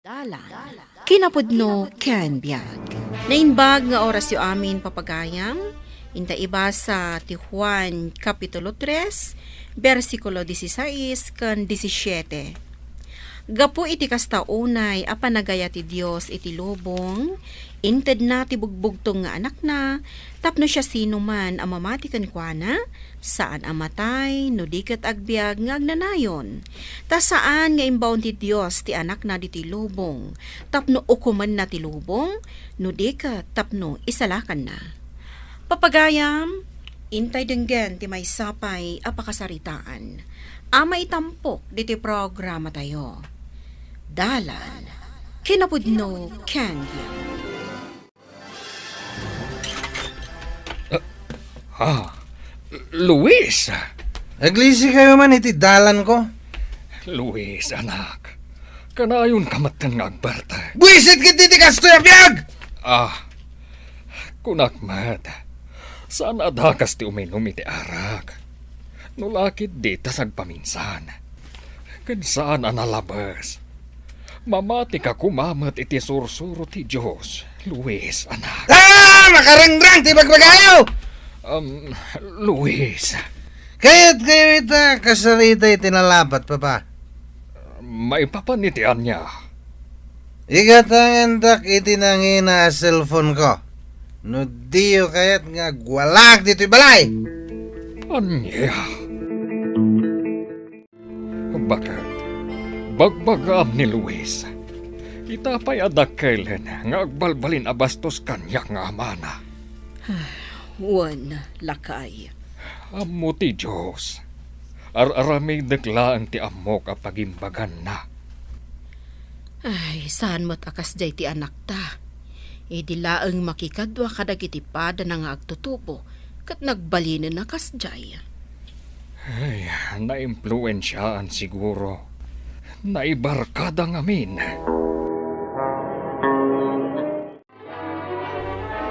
Dalan, kinapudno ken biag. Nainbag nga oras yu amin papagayam, inta iba sa Juan Kapitulo 3, versikulo 16 ken 17. Gapu iti kasta unay a panagaya ti Dios iti lubong, inted na ti bugbugtong nga anak na, tapno siya sino man a mamati ken kuana, saan amatay no diket agbiag nga agnanayon. Ta saan nga imbawon ti Dios ti anak na diti lubong, tapno ukuman na ti lubong, no diket tapno isalakan na. Papagayam, intay denggen ti may sapay a pakasaritaan. Ama itampok diti programa tayo. Dalan, kinapudno Candia. Luis! Naglisi kayo man iti dalan ko. Luis, anak. Kanayon kamatan nga agbarta. Buisit kiti ti kasto ya biyag! Kunakmat. Saan adakas ti uminom iti arak? Nulakit di tasag paminsan. Kansaan analabas? Mamati ka kumamat iti sursuro ti Diyos. Luis, anak. Makarangrang ti bagbagayo! Luis. Kaya't kayo ita kasarita itinalapat, papa. Maipapanitian niya. Igatangandak itinangina a cellphone ko. No diyo kaya't nga gwalag dito'y balay. Anya? Bakit? Bagbagam ni Luis. Itapay adak kailan nga agbalbalin abastos kanya nga amana. Wan, lakay. Amo ti Diyos. Ar-aramay daglaan ti amok a pagimbagan na. Ay, saan mo't akas jay ti anak ta? E di laeng makikadwa kadagiti pada na nga agtutubo, kat nagbalinin na kas jay. Ay, na-impluensyaan siguro. Naibarkada ngamin.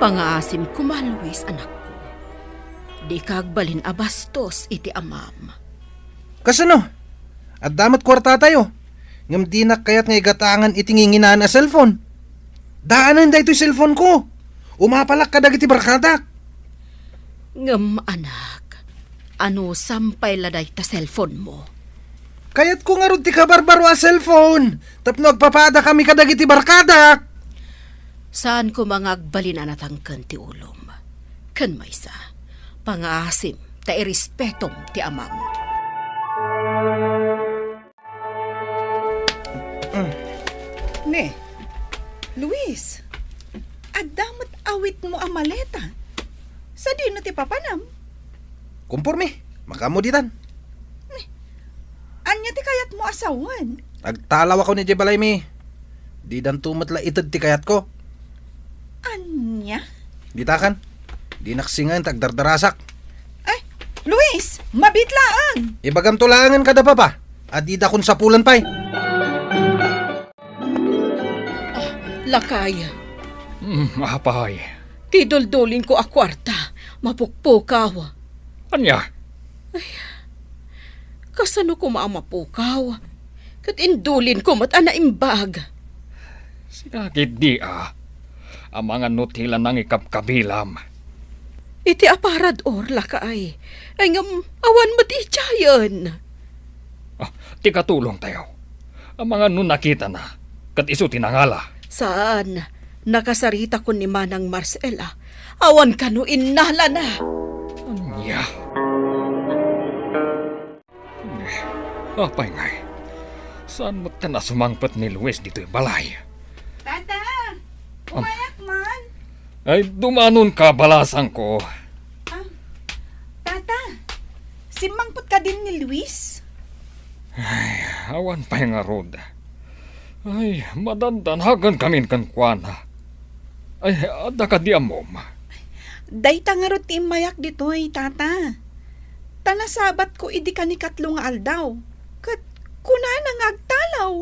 Pangaasim ko Luis, anak ko. Di kagbalin abastos iti amam. Kasano? At damat kwarta tayo. Ngam di na kaya't nga igatangan itinginginan na cellphone. Daanan da ito'y cellphone ko. Umapalak ka dagiti barkadak. Ngam anak, ano sampay laday ta cellphone mo? Kaya't ko nga ron ti kabarbaro a cellphone. Tapno agpapada kami kadagiti barkadak. Saan ko mga agbalin anatangkan ti ulom? Kan maysa, pangaasim ta irespetong ti amam. Ne, Luis, adamot awit mo ang maleta. Sa di na ti papanam? Kumpurmi, makamuditan. Anya ti kayat mo asawan? Agtalaw ako ni Jebalay mi. Di dan tumatla itad ti kayat ko. Anya? Ditakan, di naksingan tagdardarasak. Ay, Luis, mabitlaan. Ibagam tulangan kada pa. At di da kun sapulan pa'y. Lakay, Apay. tiduldulin ko a kwarta, mapukpukaw. Anya? Kasano ko maamapukaw? Kat indulin ko mat anaimbag. Sinagit di ang mga nutila ng ikapkabilam. Iti aparad or lakay. Ay ngam awan matichayan. Ti katulong tayo. Ang mga nunakita na, kat iso tinangala. Saan? Nakasarita ko ni Manang Marcela. Awan kano innala na. Anya? Apay ngay. Saan mo na sumangpat ni Luis dito'y balay? Tata, umayak man. Ay, dumanon ka, balasang ko. Tata, simangpot ka din ni Luis? Awan pa'y nga rod. Ay, madandanhagan kami kan kuana. Ay, ada ka di amom. Dayta nga rot ti mayak ditoy, tata. Tanasabat ko idi ka ni katlong aldaw. Kat kunana nga agtalaw.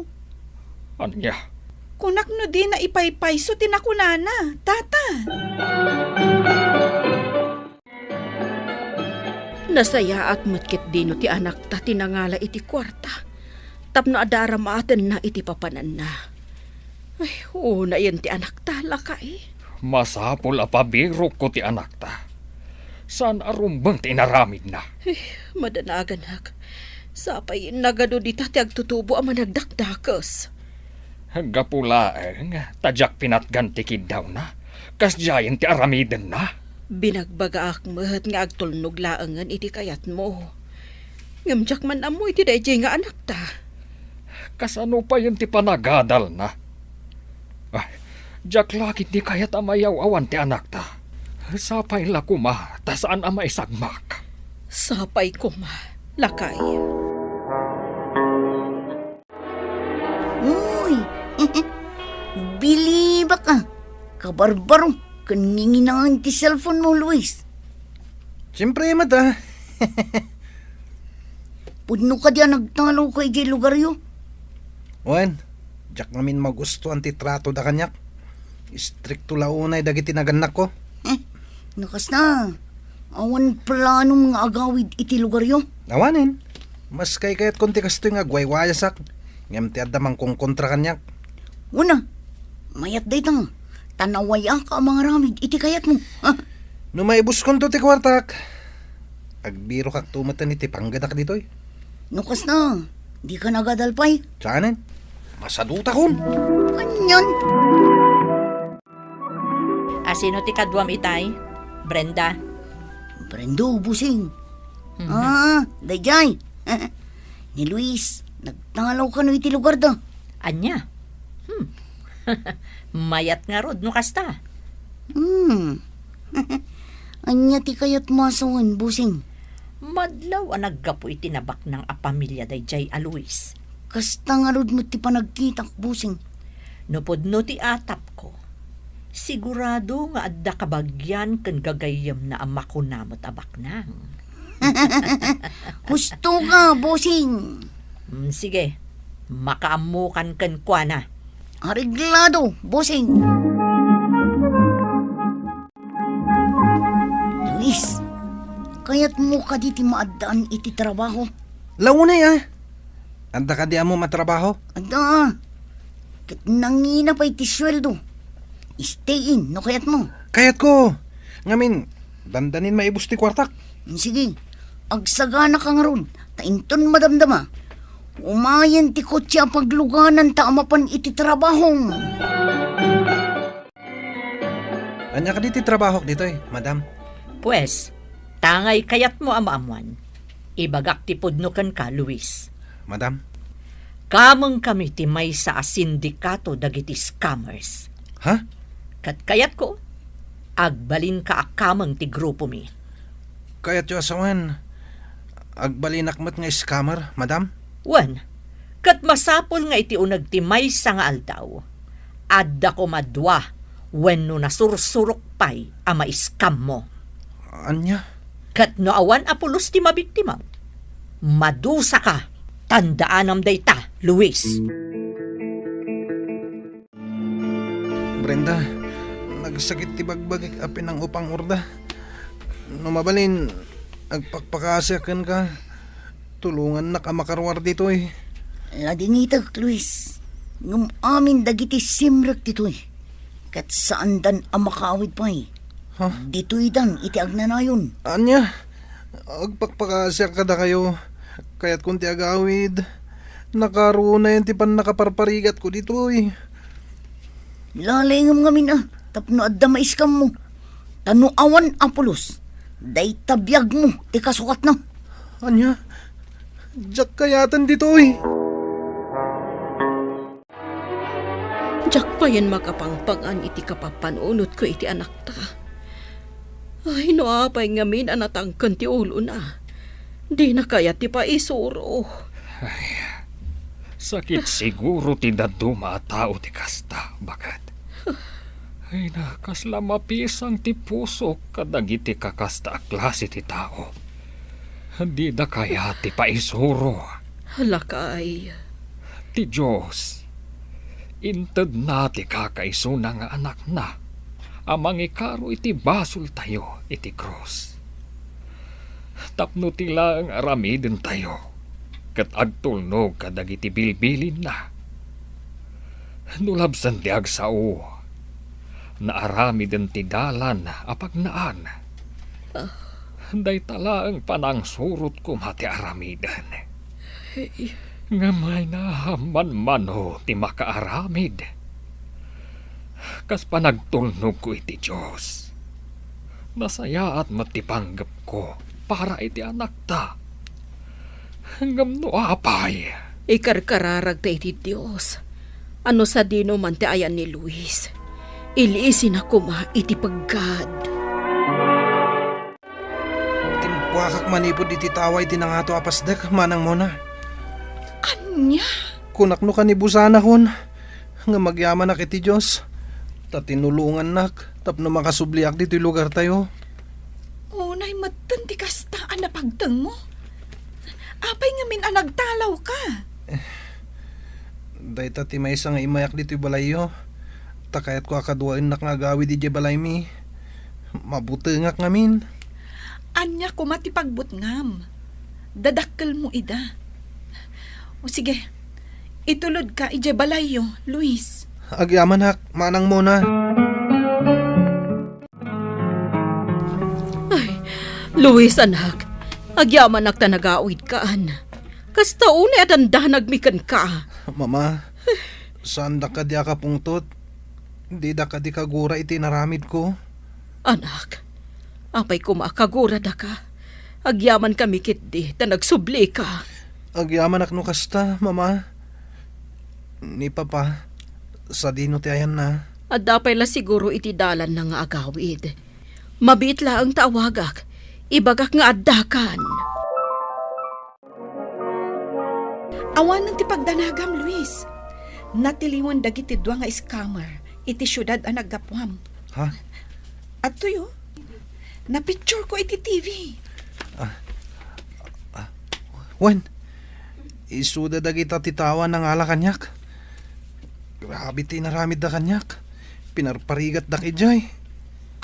Anya? Kunak no di na ipaypayso tinakunana, tata. Nasaya at mutkit dino ti anak ta tinangala iti kwarta. Tapno adara maaten na iti papanan na. Una yan ti anak ta, lakay. Masapol a pabiro ko ti anak ta. Saan arumbang tinaramid na? Madanagan hak. Sapay nagado di ti agtutubo ang managdakdakas. Gapulaeng, tadyak pinatgantikid daw na. Kasjayan ti aramiden na. Binagbaga akmet nga agtulnog laangan iti kayat mo. Ngamjak man amoy ti dayjay nga anak ta. Kasano pa yun ti panagadal na? Ay, jak lakit di kayat amayaw awan ti anak ta. Sapay la kuma, ta saan ama isagmak. Sapay ko ma, lakay. Uy, bili ba ka? Kabarbaro, kaninginangan ti cellphone mo, Luis. Siyempre, mata. Pudno ka diyan nagtalo kay jay lugar yo. Wan, jak namin magusto ang titrato da kanyak. Istrikto launay dagiti naganak ko. Nakas na. Awan plano mga agawid iti lugar yo. Awanin. Mas kay kayat konti kasto nga gwaywayasak. Ngam ti adamang kong kontra kanyak. Una, mayat day tang. Tanawaya ka ang mga ramid iti kayat mo. Numaibus kon to ti kwartak. Agbiro kak tumatan iti panggadak ditoy. Nakas na. Di ka nagadalpay. Saanin? Masaduta kon. Kanyan. Sino ti kadwam itay? Brenda? Brendo, busing. Dayjay. Ni Luis, nagtalaw ka no iti lugar da. Anya? Mayat nga rod no kasta. Anya ti kayat masawan, busing. Madlaw ang naggapo itinabak ng apamilya dayjay a Luis. Kasta nga rod mo ti panagkitak, busing. Nupod no ti atap ko. Sigurado nga adda kabagyan kan gagayam na ama ko namot abak nang. Gusto ka, busing. Sige, makaamukan kan kwa na. Areglado, busing. Luis, kayat mo ka diti maadaan iti trabaho. Launay Anda ka di mo matrabaho? Ada, kat nangina pa iti sweldo. Stay in, no kayat mo. Kayat ko. Ngamin, dandanin maibus ti kwartak. Sige, agsagana ka nga ron. Tainton madamdama. Umayan ti kotse ang pagluganan ta amapan iti trabahong. Anya ka di ti trabaho dito madam. Pues, tangay kayat mo amaamuan. Ibagak ti pudnukan ka, Luis. Madam? Kamang kami ti may sa sindikato dagiti scammers. Ha? Kat kayat ko, agbalin ka akamang ti grupo mi. Kayat yo asawan. Agbalinakmat nga scammer, madam? Wan, kat masapol nga iti unag ti may sa nga aldaw. Adda ko madwa, wenno nasursurok pay ama iskam mo. Anya? Kat no awan apulos ti mabiktima. Madusa ka, tandaanam dayta, Luis. Brenda, nagsakit ti bagbagik apin ng upang urda. Numabalin, agpakpakasakan ka. Tulungan na ka makarwar dito Ladingitag, Luis. Ngum amin dagiti simrek dito'y. Kat saan dan ang makawid pa Ha? Dito'y dan iti agnanayon. Anya, agpakpakasya ka da kayo. Kaya't kunti agawid. Nakaruna yan ti pan nakaparparigat ko dito Lalengam ngamin tapno adda maiskam mo. Tano awan apulos. Day tabiyag mo, ti kasukat na. Anya, jak kayatan dito Jak pa yan makapangpangan iti kapapanunot ko iti anak ta. Ay, no apay ngamin anatangkan ti ulo na. Di na kaya ti pa isuro. Sakit siguro ti daduma a tao ti kasta, bakat. Ay nakasla mapisang ti puso kadagiti kakasta a klase ti tao. Di da kaya ti paisuro. Halakay. Ti Diyos, inted na ti kakaisuna nga anak na. Amang ikaro iti basol tayo iti cross. Tapno tila ang aramidin tayo. Kat agtulnog kadag iti bilbilin na. Nulabsan ti agsao. Naarami din ti dalan apag naan. Day tala ang panang surot ko mati aramidan. Nga may nahaman mano ti makaaramid. Kas panagtulnog ko iti Diyos. Nasaya at matipanggap ko para iti anak ta. Hanggang no apay. Ikarkararag ta iti Diyos. Ano sa dino man ti ayan ni Luis. Iliisin ako ma iti paggad. Timpuakak manipod iti taway tinangato apasdak manang mo na. Anya? Kunakno ka ni busana kon. Nga magyaman na kiti Diyos. Ta tinulungan nak. Tapno makasubliak dito lugar tayo. Unay matan ti kasta ang napagtang mo. Apay nga min anagtalaw ka. Dahita ti may isang imayak dito balayo. Takayat ko akaduain nak nga gawi di balay mi. Mabuti ngak ngamin. Anya ko matipagbut ngam. Dadakkel mo ida. O sige, itulod ka ije balayo, Luis. Agyaman hak, manang mo na. Luis, anak. Agyaman ak ta nag-awid kaan. Kasta una at anda nagmikan ka. Mama, saan da ka di ka pungtot? Di da ka di kagura iti naramid ko. Anak, apay ko makagura da ka. Agyaman kami kitdi, ta nagsubli ka. Agyaman ak no kasta, mama. Ni papa, sa dino ti ayan na. At dapay la siguro iti dalan na nga agawid. Mabit la ang tawagak. Ibagak nga addakan. Awan ng ti pagdanagam, Luis. Natiliwan dagiti dua nga scammer. Iti syudad ang naggapwam. Ha? At tuyo, na-picture ko iti TV. Wen, isuda dagita titawan ng ala kanyak. Grabe ti naramid da kanyak. Pinarparigat da kijay.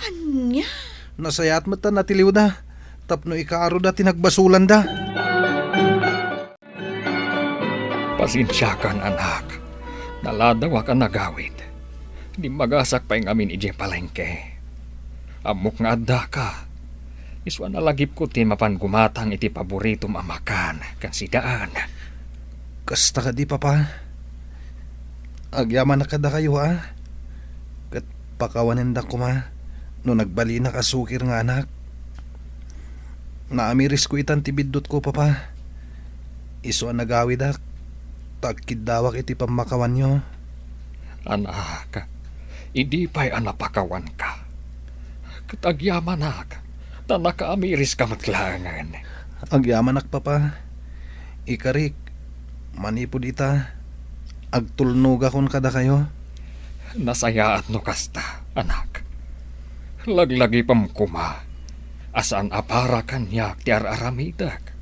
Anya? Nasayat mata natiliw da. Tapno ikaaro da tinagbasulan da. Pasensya kan anak. Naladawa ka nagawid. Di magasak pa yung amin ije palengke. Amok nga adda ka. Iswa na lagip ko ti mapan gumatang iti paboritom amakan kan sidaan. Kasta ka di papa. Agyaman na kada kayo ha. Kat pakawanin da ko ma. No nagbali na kasukir nga anak. Naamiris ko itan tibidot ko papa. Iso ang nagawid ak. Tagkidawak iti pamakawan nyo. Anak, hindi pa'y anapakawan ka. Katagyaman ak. Ta nakaamiris ka matlangan. Agyaman ak papa. Ikarik. Manipod ita. Agtulnog akon kada kayo. Nasayaat no kasta, anak. Laglagi pam kuma. Asan apara kanyak ti aramidak.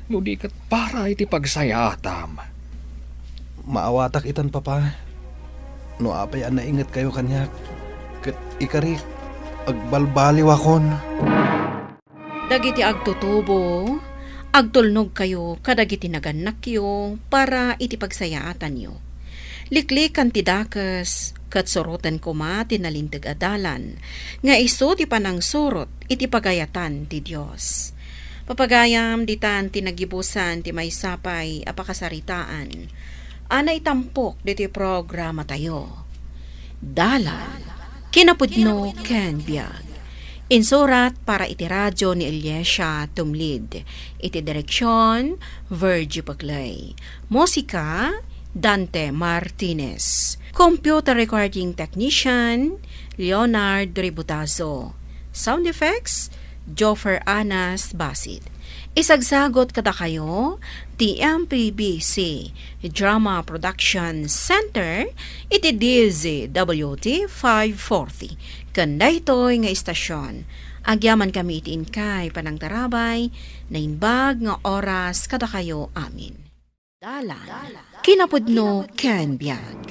No di kat para iti pagsayaatam. Maawatak itan papa. No apay an naingat kayo kanyak. Kat ikarik. Agbalbaliw akon. Dagiti agtutubo, agtulnog kayo, kadagiti naganak yo, para iti pagsayaatan yo. Liklikan ti dakas, kat sorotan ko ma tinalintag adalan, nga iso ti panang surot, iti pagayatan ti Diyos. Papagayam ditan tinagibusan ti may sapay apakasaritaan, anay tampok diti programa tayo. Dalan, kinapudno ken biag. Insurat para iti radyo ni Eliesha Tumlid. Iti direksyon, Virgie Paclay. Musika, Dante Martinez. Computer recording technician, Leonard Ributazo. Sound effects, Joffer Anas Basit. Isagsagot kada kayo, TMPBC Drama Production Center, iti DZWT 540. Kanda ito'y nga istasyon. Agyaman kami itiin kay panang tarabay, na inbag nga oras kada kayo amin. Dalan, kinapudno ken biag.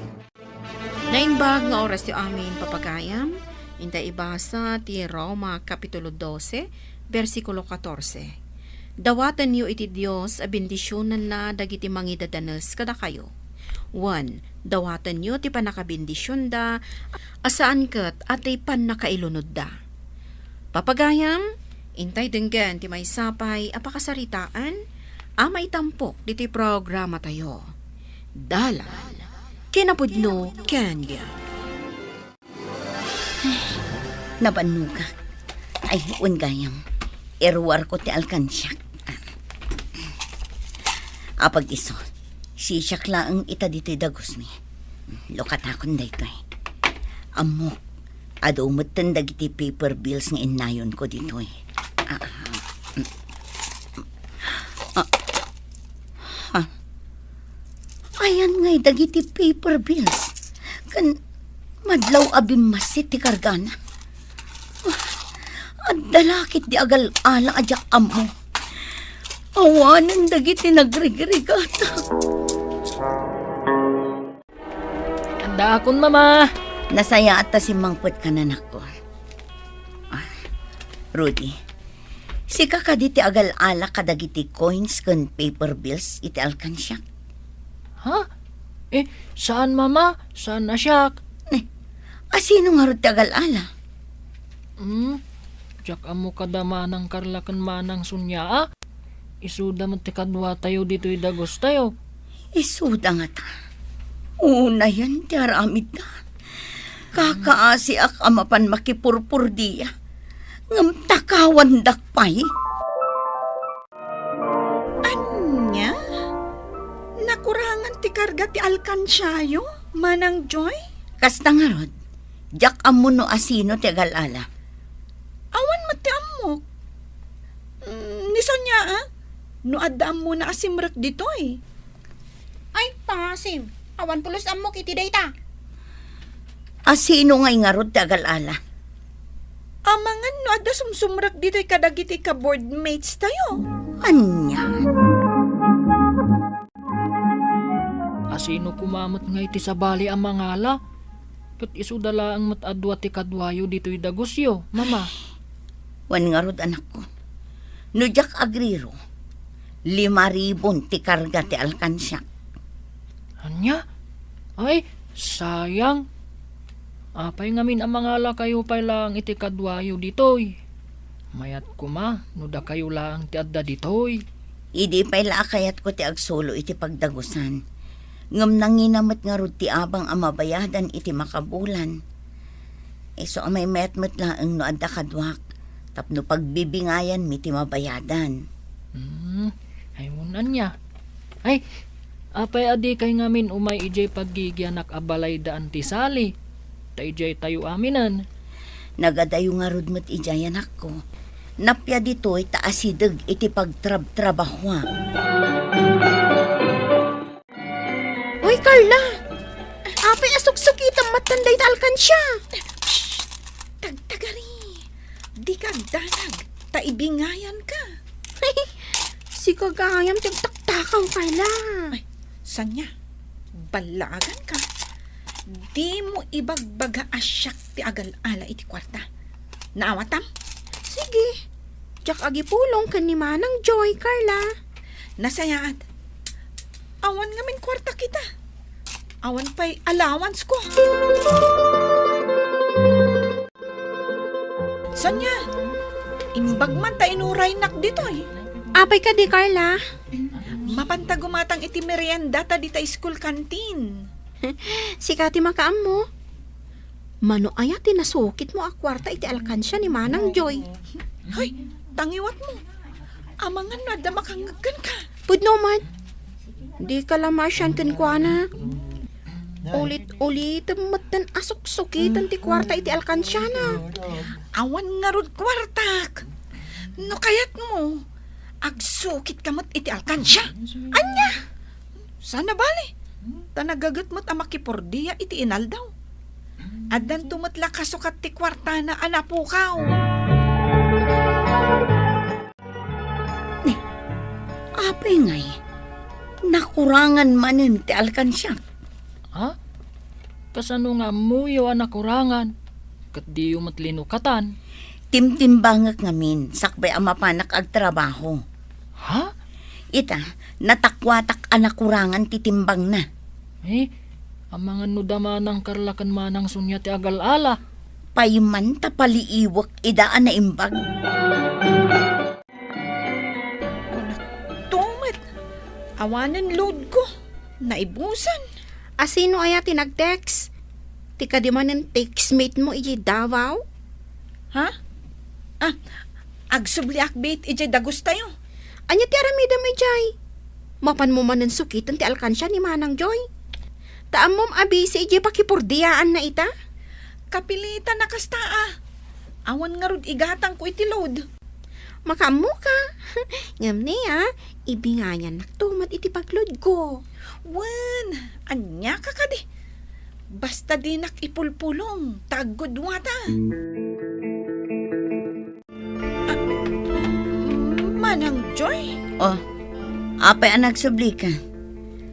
Na inbag nga oras ti amin papagayam, inta ibasa ti Roma Kapitulo 12, versikulo 14. Dawatan niyo iti Dios a bendisyonan na dagiti mangidadanes kada kayo. 1. Dawatan nyo ti panakabindisyon da, asaan kat atay pan nakailunod da. Papagayam, intay denggan ti may sapay apakasaritaan, amay tampok diti programa tayo. Dala, kinapudno Kenya. Nabanugak. Ay, ungayam. Erwar ko ti alkansyak. Apag iso, sisyak laang ita dito dagos mi. Lukat akon dayto eh. Amok, adumot tandag iti paper bills nga inayon ko dito eh. Ayan nga'y dagiti paper bills. Kan madlaw abim masit ti kargana. At dalakit di agal ala adyak amo. Awanan dagiti nagrigrigata. Anda akon, mama. Nasaya ata si mangput kanan ako. Rudy, si kakaditi agal ala kadagiti coins kan paper bills iti alkansyak. Ha? Saan, mama? Saan na siya? Asino nga ro ti agal ala? Diyak amo kadama ng karlakan manang sunya, Isuda mo ti kadwa tayo dito idagos tayo. Isuda nga ta. Una yan ti aramid na. Kakaasi ak amapan makipurpur diya. Ngam takawan dakpay. Anya? Nakurangan ti karga ti alkansyayo, Manang Joy? Kasta nga rod, jak amo no asino ti agal-ala. Awan mo ti amok. Nisan niya, no adam mo na asimrak dito eh. Ay, pangasim. Awan pulos amok iti dayta. Asino ngay nga rod ti agal-ala? Amangan no adda sumsumrak dito kadagiti ka board mates tayo. Anya? Asino kumamot nga iti sabali ang mangala? Kat isudala ang matadwa ti kadwayo dito idagosyo, mama. Wan nga rod anak ko. No jak agriro, 5,000 ti karga ti alkansya. Anya? Ay, sayang. Apay ngamin ang mangala kayo pa lang iti kadwayo ditoy. Mayat kuma, no da kayo lang ti adda ditoy. Idi pa'y laakayat ko ti agsolo iti pagdagusan. Ngam nanginamat nga rod ti abang amabayadan iti makabulan. So amay metmet laang no adda kadwak. Tapno pagbibingayan mi ti mabayadan. Ay unan niya. Ay, apay adi kay ngamin umay ijay paggigyanak abalay daan ti sali. Ta ijay tayo aminan. Nagadayo nga rod mo't ijayan ako. Napya dito'y taasidag iti pagtrab-trabahwa. Uy, Carla! Apay asok-sokitan matanday ta alkansya. Tagtagari. Di ka danag. Taibingayan ka. Si kagayam tagtaktakaw, Carla. Ay, sanya? Balagan ka. Di mo ibagbaga asyak ti agal-ala iti kwarta. Naawatam? Sige. Diyak agipulong kan ni Manang Joy, Carla. Nasayaat. Awan nga min kwarta kita. Awan pa'y allowance ko. Sanya? Imbag man ta inuray nak ditoy. Apay ka di, Carla. Mapantagumatang iti merienda ta dita school canteen. Si Kati makaam mo. Mano ayat tinasukit mo akwarta iti alkansya ni Manang Joy. Hoy, tangiwat mo. Amangan na da makangagkan ka. Pudno man. Di ka lamasyan kan kwa na. Ulit-ulit matan asok-sukitan ti kwarta iti alkansya na. Awan nga rod kwartak. No kayat mo. Agsukit kamot iti alkansya. Anya? Sana bali. Tanagagat mo't amakipordiya iti inaldaw. Adan tumatla kasukat ti kwarta na anapukaw. Apay ngay, nakurangan manin ti alkansya. Ha? Kasano nga muyo ang nakurangan? Kat di yung matlinukatan. Timtimbangak ngamin, sakbay amapanak agtrabaho. Ha? Ita, natakwatak anakurangan titimbang na. Ang mga nudamanang karlakan manang sunya ti agal-ala. Payman ta paliiwak idaan na imbag. Tumat. Awanan load ko. Naibusan. Asino aya tinag-text? Tika di man ang textmate mo iji Davao? Ha? Agsubli akbit ije dagos tayo. Anya ti aramida may jay. Mapan mo man ang sukitan ti alkansya ni Manang Joy. Taam mom abi si iji pakipurdiyaan na ita? Kapilitan na kastaa. Awan nga rod igatang ko iti load. Makamu ka. Ngam niya, ibingayan naktumat iti paglod ko. Wan, anya ka kadi. Basta di nakipulpulong, tagod wata. Manang Joy? Oh, apay ang nagsubli ka.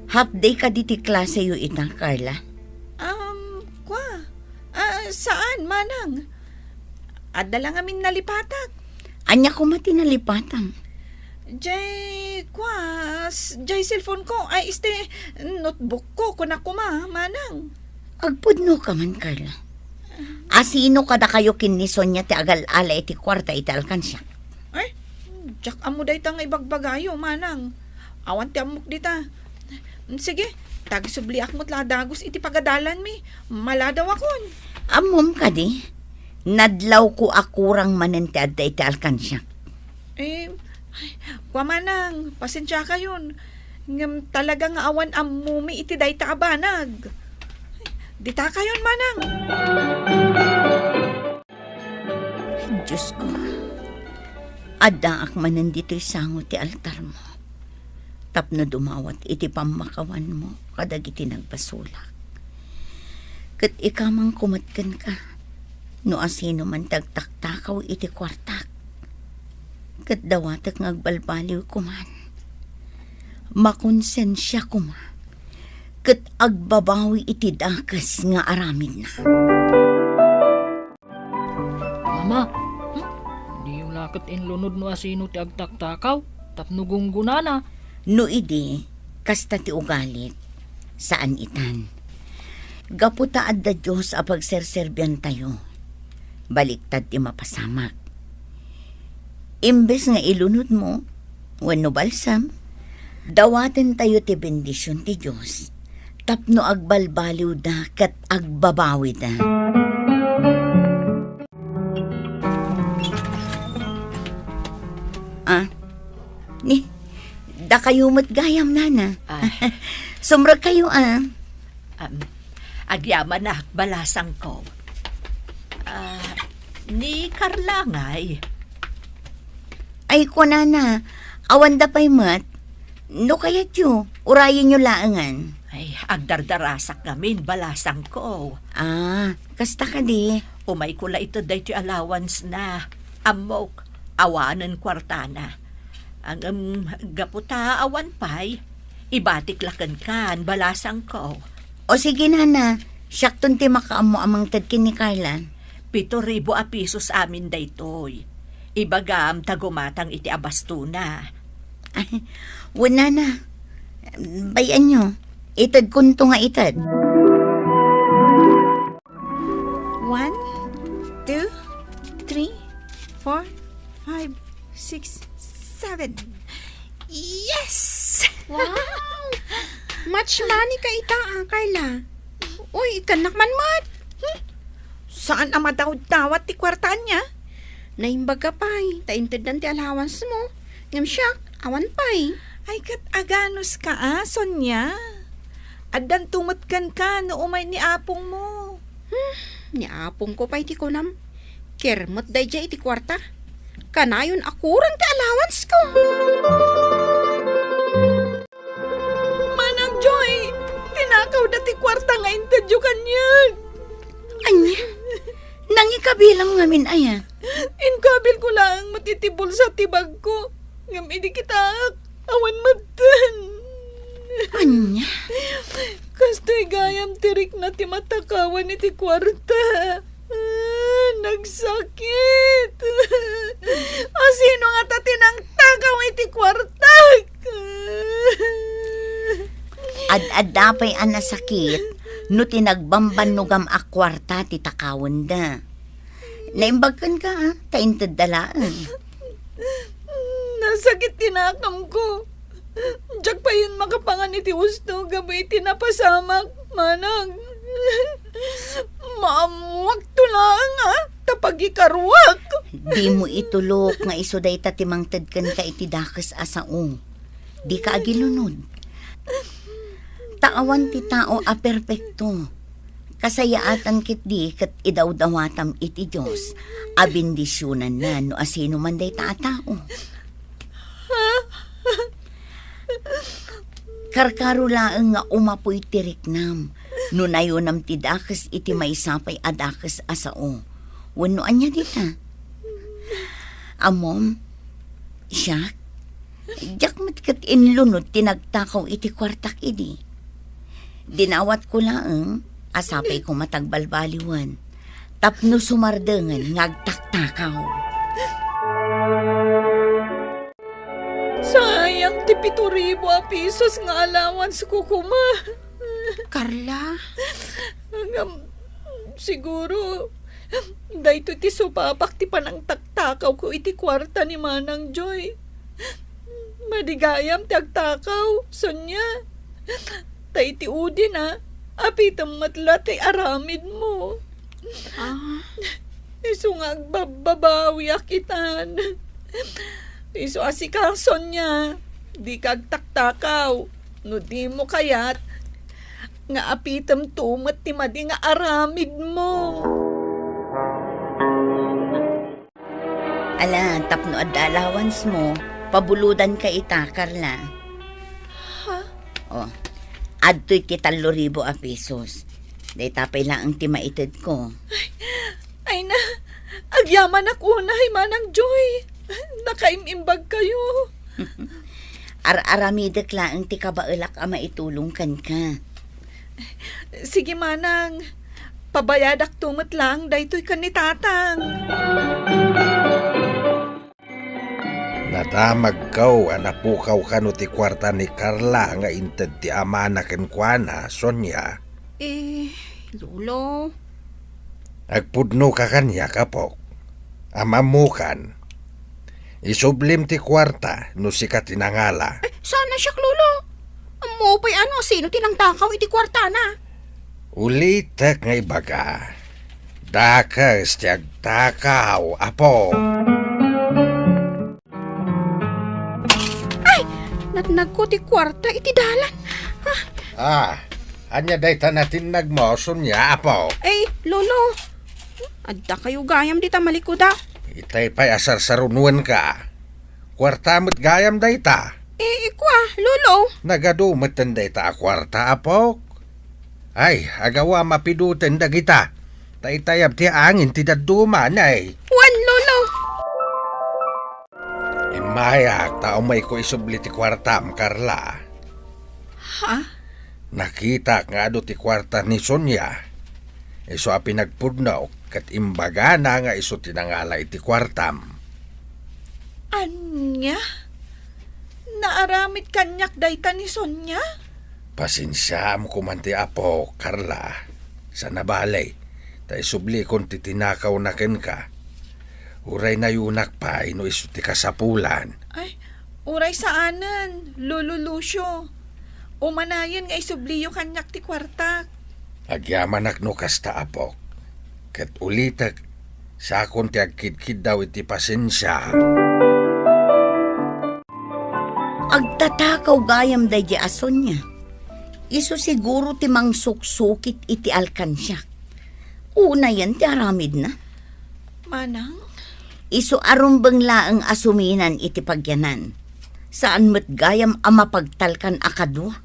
Half day ka diti klase yu ita, Carla. Saan, Manang? Adda lang amin nalipatak. Anya ko matinalipatang. Jay cellphone ko, ay notebook ko, kuna kuma, Manang. Agpudno ka man, Carla. Asino kada kayo kinison niya ti agal-ala iti kwarta iti alkansya? Ay, jak amo day tang ibagbagayo, Manang. Awan ti amok dita. Sige, tagsubliak mo't ladagos iti pagadalan mi. Maladaw akon. Amom ka di. Nadlaw ko akurang manen ti adda iti alkansya. Manang, pasensya ka yun. Ngam talaga nga awan amumi iti day taabanag. Dita ka yun, Manang. Diyos ko. Adda ak manen dito'y sango ti altar mo. Tapno dumawat iti pamakawan mo kadag iti nagbasulak. Kat ikamang kumatkan ka. No asino man tagtaktakaw iti kwartak. Kat dawatak ngagbalbaliw kuman. Makonsensya kuma. Kat agbabawi iti dakas nga aramid na. Mama, di yung lakot inlunod no asino ti agtaktakaw. Tapno gunggunana. No idi, kasta ti ugalit. Saan itan? Gaputa adda Diyos a pagserserbyan tayo. Baliktad ti mapasamak. Imbes nga ilunod mo, wenno balsam, dawaten tayo ti bendisyon ti Diyos. Tapno agbalbaliw da kat agbabawi da. Da kayo matgayam, nana. Sumrag kayo, Agyaman na balasang ko. Ni Carla ngay. Ay, ko, nana. Awan da pa'y mat. No kaya tiyo, urayin nyo laangan. Ay, agdardarasak namin balasang ko. Kasta ka di. Umay ko la ito day allowance na. Amok, awanan kwartana. Ang gaputa awan pa'y, ibatik lakan kan balasang ko. O sige, nana. Syakton ti makaamo amang tadkin ni Carla. 7,000 a pisos amin daytoy. Ibagam tagumatang iti abastuna. Ay, wala na. Bayan nyo. Itad kunto nga itad. 1, 2, 3, 4, 5, 6, 7. Yes! Wow! Much money ka ita, Carla. Uy, ikanak man mat. Saan ang madawd-dawat ti kwartaan niya? Naimbag ka pa'y. Taintid ti allowance mo. Ngam siyak, awan pa'y. Ay kat aganos ka Sonya. Adan tumatkan ka no umay ni apong mo. Ni apong ko pa'y ti kunam. Kermot day jay iti kwarta. Kanayon akurang ti allowance ko. Manang Joy, tinakaw na ti kwarta nga intadyo kanya. Anya? Nangikabilang ngamin aya. Inkabil ko lang matitibol sa tibag ko. Ngam idi kita awan matan. Anya? Kasto'y gayam tirik na ti matakawan iti kwarta. Nagsakit. O sino nga tatinang takaw iti kwarta? Ad-adapay ang nasakit, no tinagbamban no gam akwarta ti takawon da. Naimbagkan ka, taintad dalaan. Nasakit tinakam ko. Diyak pa yun makapangan iti usto, gabay tinapasamak, manang. Maamuwag tulang tapag ikarwak. Di mo itulok nga isuday tatimangtad kan ka iti dakas asao. Di ka agilunod. Taawan ti tao a perpekto. Kasayaatan kit di kat idawdawatam iti Diyos. A bendisyonan na no asino man day taatao. Karkarulaang nga umapoy tiriknam. No nayonam ti dakas iti maisapay a dakas asao. Wano anya dita? Amom, siya, diyak matkat inlunod tinagtakaw iti kwartak idi. Dinawat ko laang, asapay ko matagbalbaliwan. Tapno sumardengan ngagtaktakaw. Sayang ti 7,000 pesos nga allowance ko kuma. Carla, Siguro, dahito ti supapak ti panang taktakaw ko iti kwarta ni Manang Joy. Madigayam ti agtakaw, Sonya. Ta iti udin apitam matla ti aramid mo. Iso nga agbababawi akitan. Iso asika, Sonya. Di kag taktakaw. No di mo kayat, nga apitam tumat ti madi nga aramid mo. Ala, tapno ad allowance mo, pabuludan ka ita, Carla. Oh, adto'y ti 3,000 pesos. Day tapay lang ang timaitid ko. Ay na, agyaman ako na, Manang Joy. Nakaimimbag kayo. Ar-aramidak lang ti kabaelak a maitulong kan ka. Sige, Manang. Pabayadak tumat lang, daytoy kanitatang. Nadamag kaw, anapukaw ka no ti kwarta ni Carla nga inted ti ama na kenkwana, Sonya. Lolo, Agpudno ka kanya kapok. Amamukan. Isublim ti kwarta no si katinangala. sana siya, Lolo. Mo pa'y sino tinangtakaw iti kwarta na? Ulitek nga ibaga. Dakas ti agtakaw, apo. Natnag ko ti kwarta iti dalan. Anya day natin nagmoson niya, apo. Lolo, adda kayo gayam di ta malikuda. Itay pa'y asar-sarunuan ka. Kwarta mo't gayam day ta. Ikwa, Lolo. Nagadumatan day ta kwarta, apo. Ay, agawa mapiduten da kita. Taitayab ti angin ti daduman ay. Wan, Lolo. Imayak tao may ko isubli ti kwartam, Carla. Nakita nga ado ti kwarta ni Sonya. Iso a pinagpudnaw kat imbaga na nga iso tinangala iti kwartam. Anya? Naaramid kanyak dayta ni Sonya? Pasinsyam kumanti apo, Carla. Sa nabalay, ta isubli kon ti tinakaw na ken ka. Uray na yunak pa, ino iso ti kasapulan. Ay, uray saanan, Lolo Lucio. Umanayan nga isubliyo kanyak ti kwartak. Agyaman akno kasta apok. Kat ulitak, sakon ti agkidkid daw iti pasensya. Agtatakaw gayam day di ason niya. Iso siguro ti mangsuksukit iti alkansyak. Una yan ti aramid na. Manang? Iso arumbang laang asuminan iti pagyanan. Saan mo't gayam ang mapagtalkan akadwa?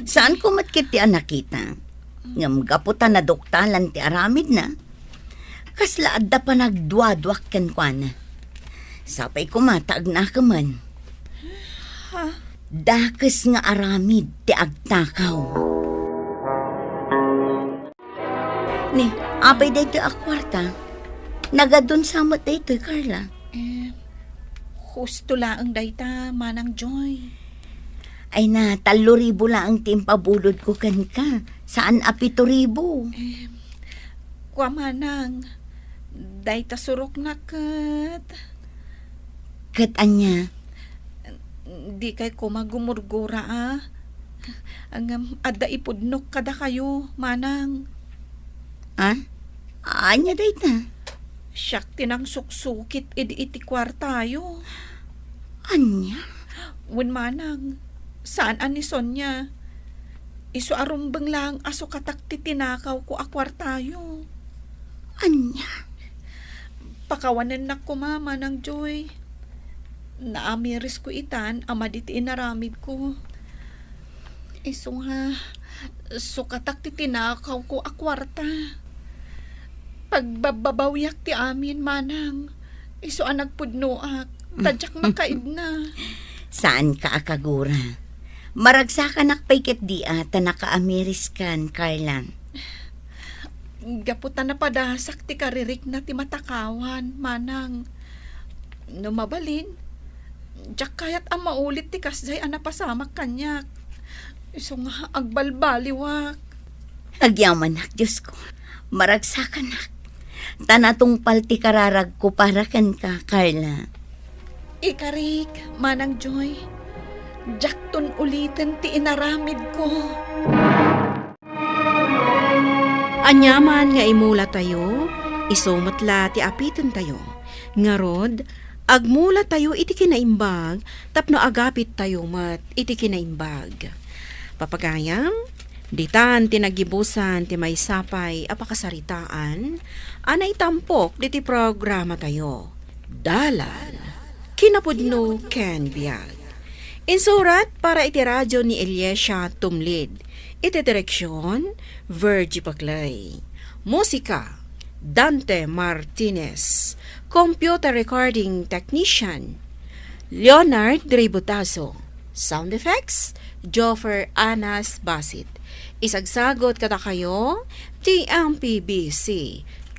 Saan ko matkit ti nakita? Ngam gaputan na doktalan ti aramid na. Kasla adda pa nagduadwak ken kuana. Sapay ko matag na ka man. Dakas nga aramid ti agtakaw. Ni, apay day ti akwarta. Nagadun samot day ti Carla. Husto laang dayta, Manang Joy. Ay na, 3,000 lang ang timpabulod ko kan ka. Saan a 7,000? Kwa Manang, dayta surok na kat. Kat anya, Di kay ko magumurgura Ang adda ipudnok kada kayo, Manang. ha? Anya dayta? Siyak tinang suksukit iti kwartayo. Anya? Wen Manang, saan ani Sonya? Isu arumbeng lang aso katak titinakaw ko akwartayo. Anya? Pakawanan na ko mama ng Joy. Naamiris ko itan, ama diti inaramid ko. Iso nga, sukatak titinakaw ko akwarta. Pagbabawyak ti amin, Manang. Iso ang nagpudnoak, tadyak makaid na. Saan ka akagura? Maragsakan akpay ket di ata nakaamiris kan, Carla. Gaputan na padasak ti karirik na ti matakawan, Manang. Numabalin, jak kayat ang maulit ti kasjay ang napasamak kanyak. Iso nga agbalbaliwak. Agyaman nak, Diyos ko. Maragsakan nak. Tanatong palti kararag ko para kan ka, Carla. Ikarik, Manang Joy. Jakton ulitin ti inaramid ko. Anyaman nga imula tayo, isumatla ti apitan tayo. Ngarod, agmula tayo iti kinaimbag, tapno agapit tayo mat iti kinaimbag. Papagayam, ditan tinagibusan ti may sapay apakasaritaan, anay tampok diti programa tayo. Dalan, kinapudno ken biag. Insurat para iti radyo ni Eliesha Tumlid. Iti direksyon, Virgie Paclay. Musika, Dante Martinez. Computer recording technician, Leonard Dributazo. Sound effects, Joffer Anas Basit. Isagsagot kata kayo, TMPBC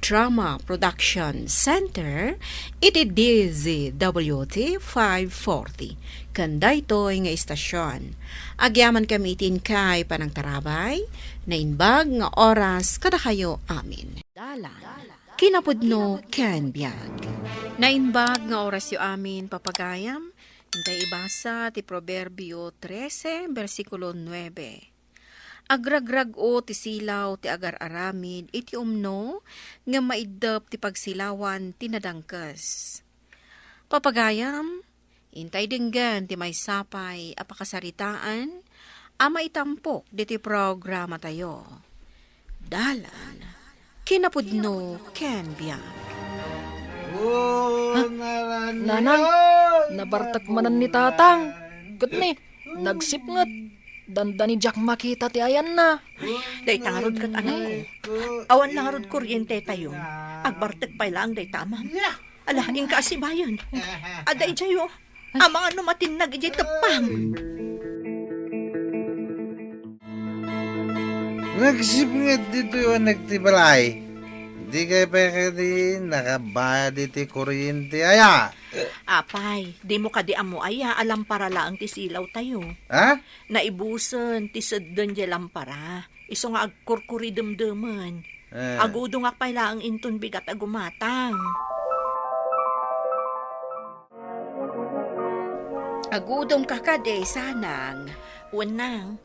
Drama Production Center, iti DZWT 540. Kanday to'y nga istasyon. Agyaman kami itin kay panang tarabay, na inbag nga oras kada kayo amin. Dalan, kinapudno ken biag. Na inbag nga oras yo amin papagayam, hintay ibasa ti Proverbio 13, versikulo 9. Agragrag o ti silaw ti agar-aramid iti umno nga maidap ti pagsilawan tinadangkas. Papagayam, intay dinggan ti may sapay apakasaritaan ama itampok diti programa tayo. Dalan, kinapudno ken biag. Nanang, nabartak manan ni tatang. Kat nagsipngat. Danda ni Jack makita ti ayan na. Day tangarod kat anak ko. Awan lang arod kuryente tayo. Agbartek pa lang day tama. Ala, ingka si bayan. Aday jayo. Ang mga numatin na gijay tapang. Nagsipngat dito yung nagtibalay. Di kayo pa di nakabayad dito kuryente aya. Apay, di mo kadi amo aya, alam para lang ti silaw tayo. Ha? Naibusan, ti sedden di lampara. Iso nga agkurkuri demdeman. Eh. Agudo nga pay lang inton bigat agumatang. Agudom ka kade sanang. Unang,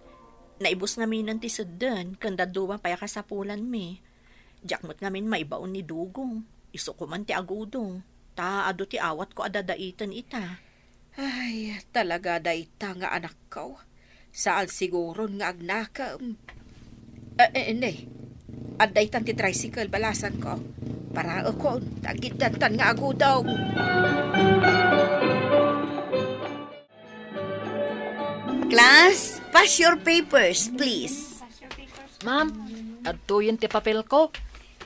naibus namin ng ti sedden, kanda duwa paya kasapulan mi. Jakmot ngamin maibaon ni dugong. Iso ko man ti agudong. Ta ado ti awat ko adadaitan ita. Ay, talaga dayta nga anak ko. Saal siguro nga agnaka. Hindi. Adaytan ti tricycle balasan ko. Para ako, tagidatan nga agudaw. Class, pass your papers, please. Ma'am, adto yun ti papel ko.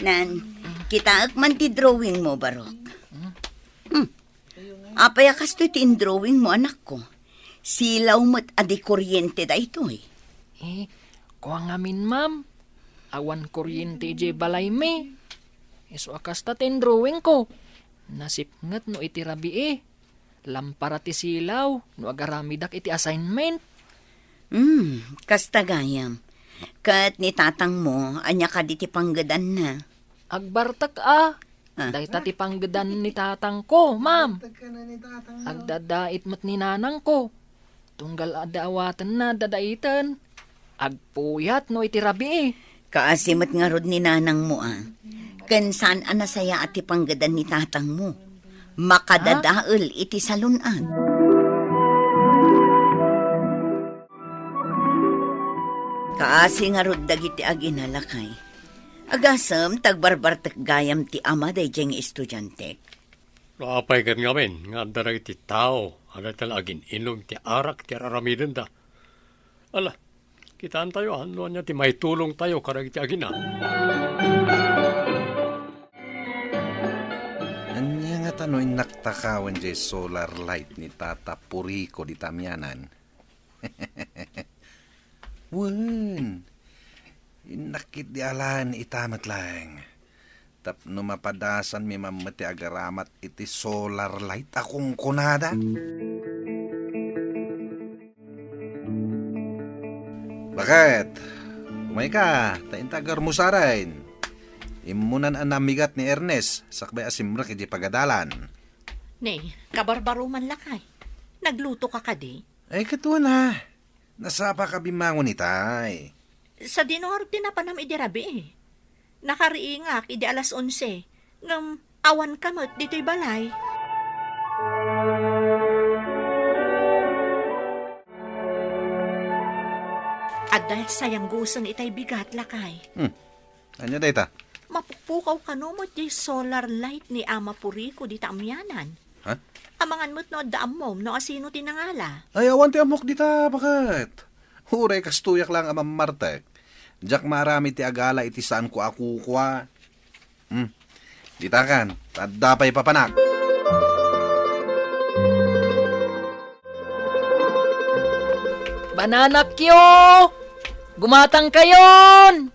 Nan, kita man ti drawing mo, Barok. Apaya kasto ti drawing mo, anak ko. Silaw mo't adi kuryente da ito eh. Kuha ngamin, ma'am. Awan kuryente je balay me. Iso akas ta tin drawing ko. Nasipngat no itirabi eh. lampara ti silaw, no agaramidak iti assignment. Kasta gayam. Kat ni tatang mo, anya ka di ti panggadan na. Agbartak Dahil ti panggadan ni tatang ko, ma'am. Agdadait mo't ni nanang ko. Tunggal adawatan na dadaitan. Agpuyat no iti rabi. Kaasimot nga rod ni nanang mo Kan saan anasaya at ti panggadan ni tatang mo. Makadadaol iti salunan. Kaasi nga rod dagiti aginalakay. Agasam tagbarbartak gayam ti ama day diyang estudyante. Apay kan ngamin, nga darag iti tao, ada talagin inom ti arak ti aramiden da. Ala, kitaan tayo, ano niya ti may tulong tayo karag iti agina. Anya nga tano'y naktakawan jay solar light ni Tata Purico di Tamyanan. Wen, inakit di alan itamat lang. Tapno mapadasan mi mamati agaramat iti solar light akong kunada. Bakit? Umay ka, taintagar mo sarain. Imunan ang namigat ni Ernest, sakbay asimrak iti pagadalan. Ne, kabarbaruman lakay. Nagluto ka kadi. Ay katuwa na, nasapa ka bimangon itay. Sa dinor, tinapanam idirabi Nakariingak, idi alas 11. Ngam, awan kamot dito'y balay. At dahil sayang gusan itay bigat lakay. Anya day ta? Mapukpukaw ka no mo't di solar light ni Ama Purico di Tamyanan. Ha? Amangan mo't no daam mom no asino tinangala. Ay awan ti amok dita, bakit? Huray kastuyak lang amam martek. Diyak marami ti agala iti saan ko ako kwa. Dita kan, tadapay papanak. Bananak yo! Gumatang kayon!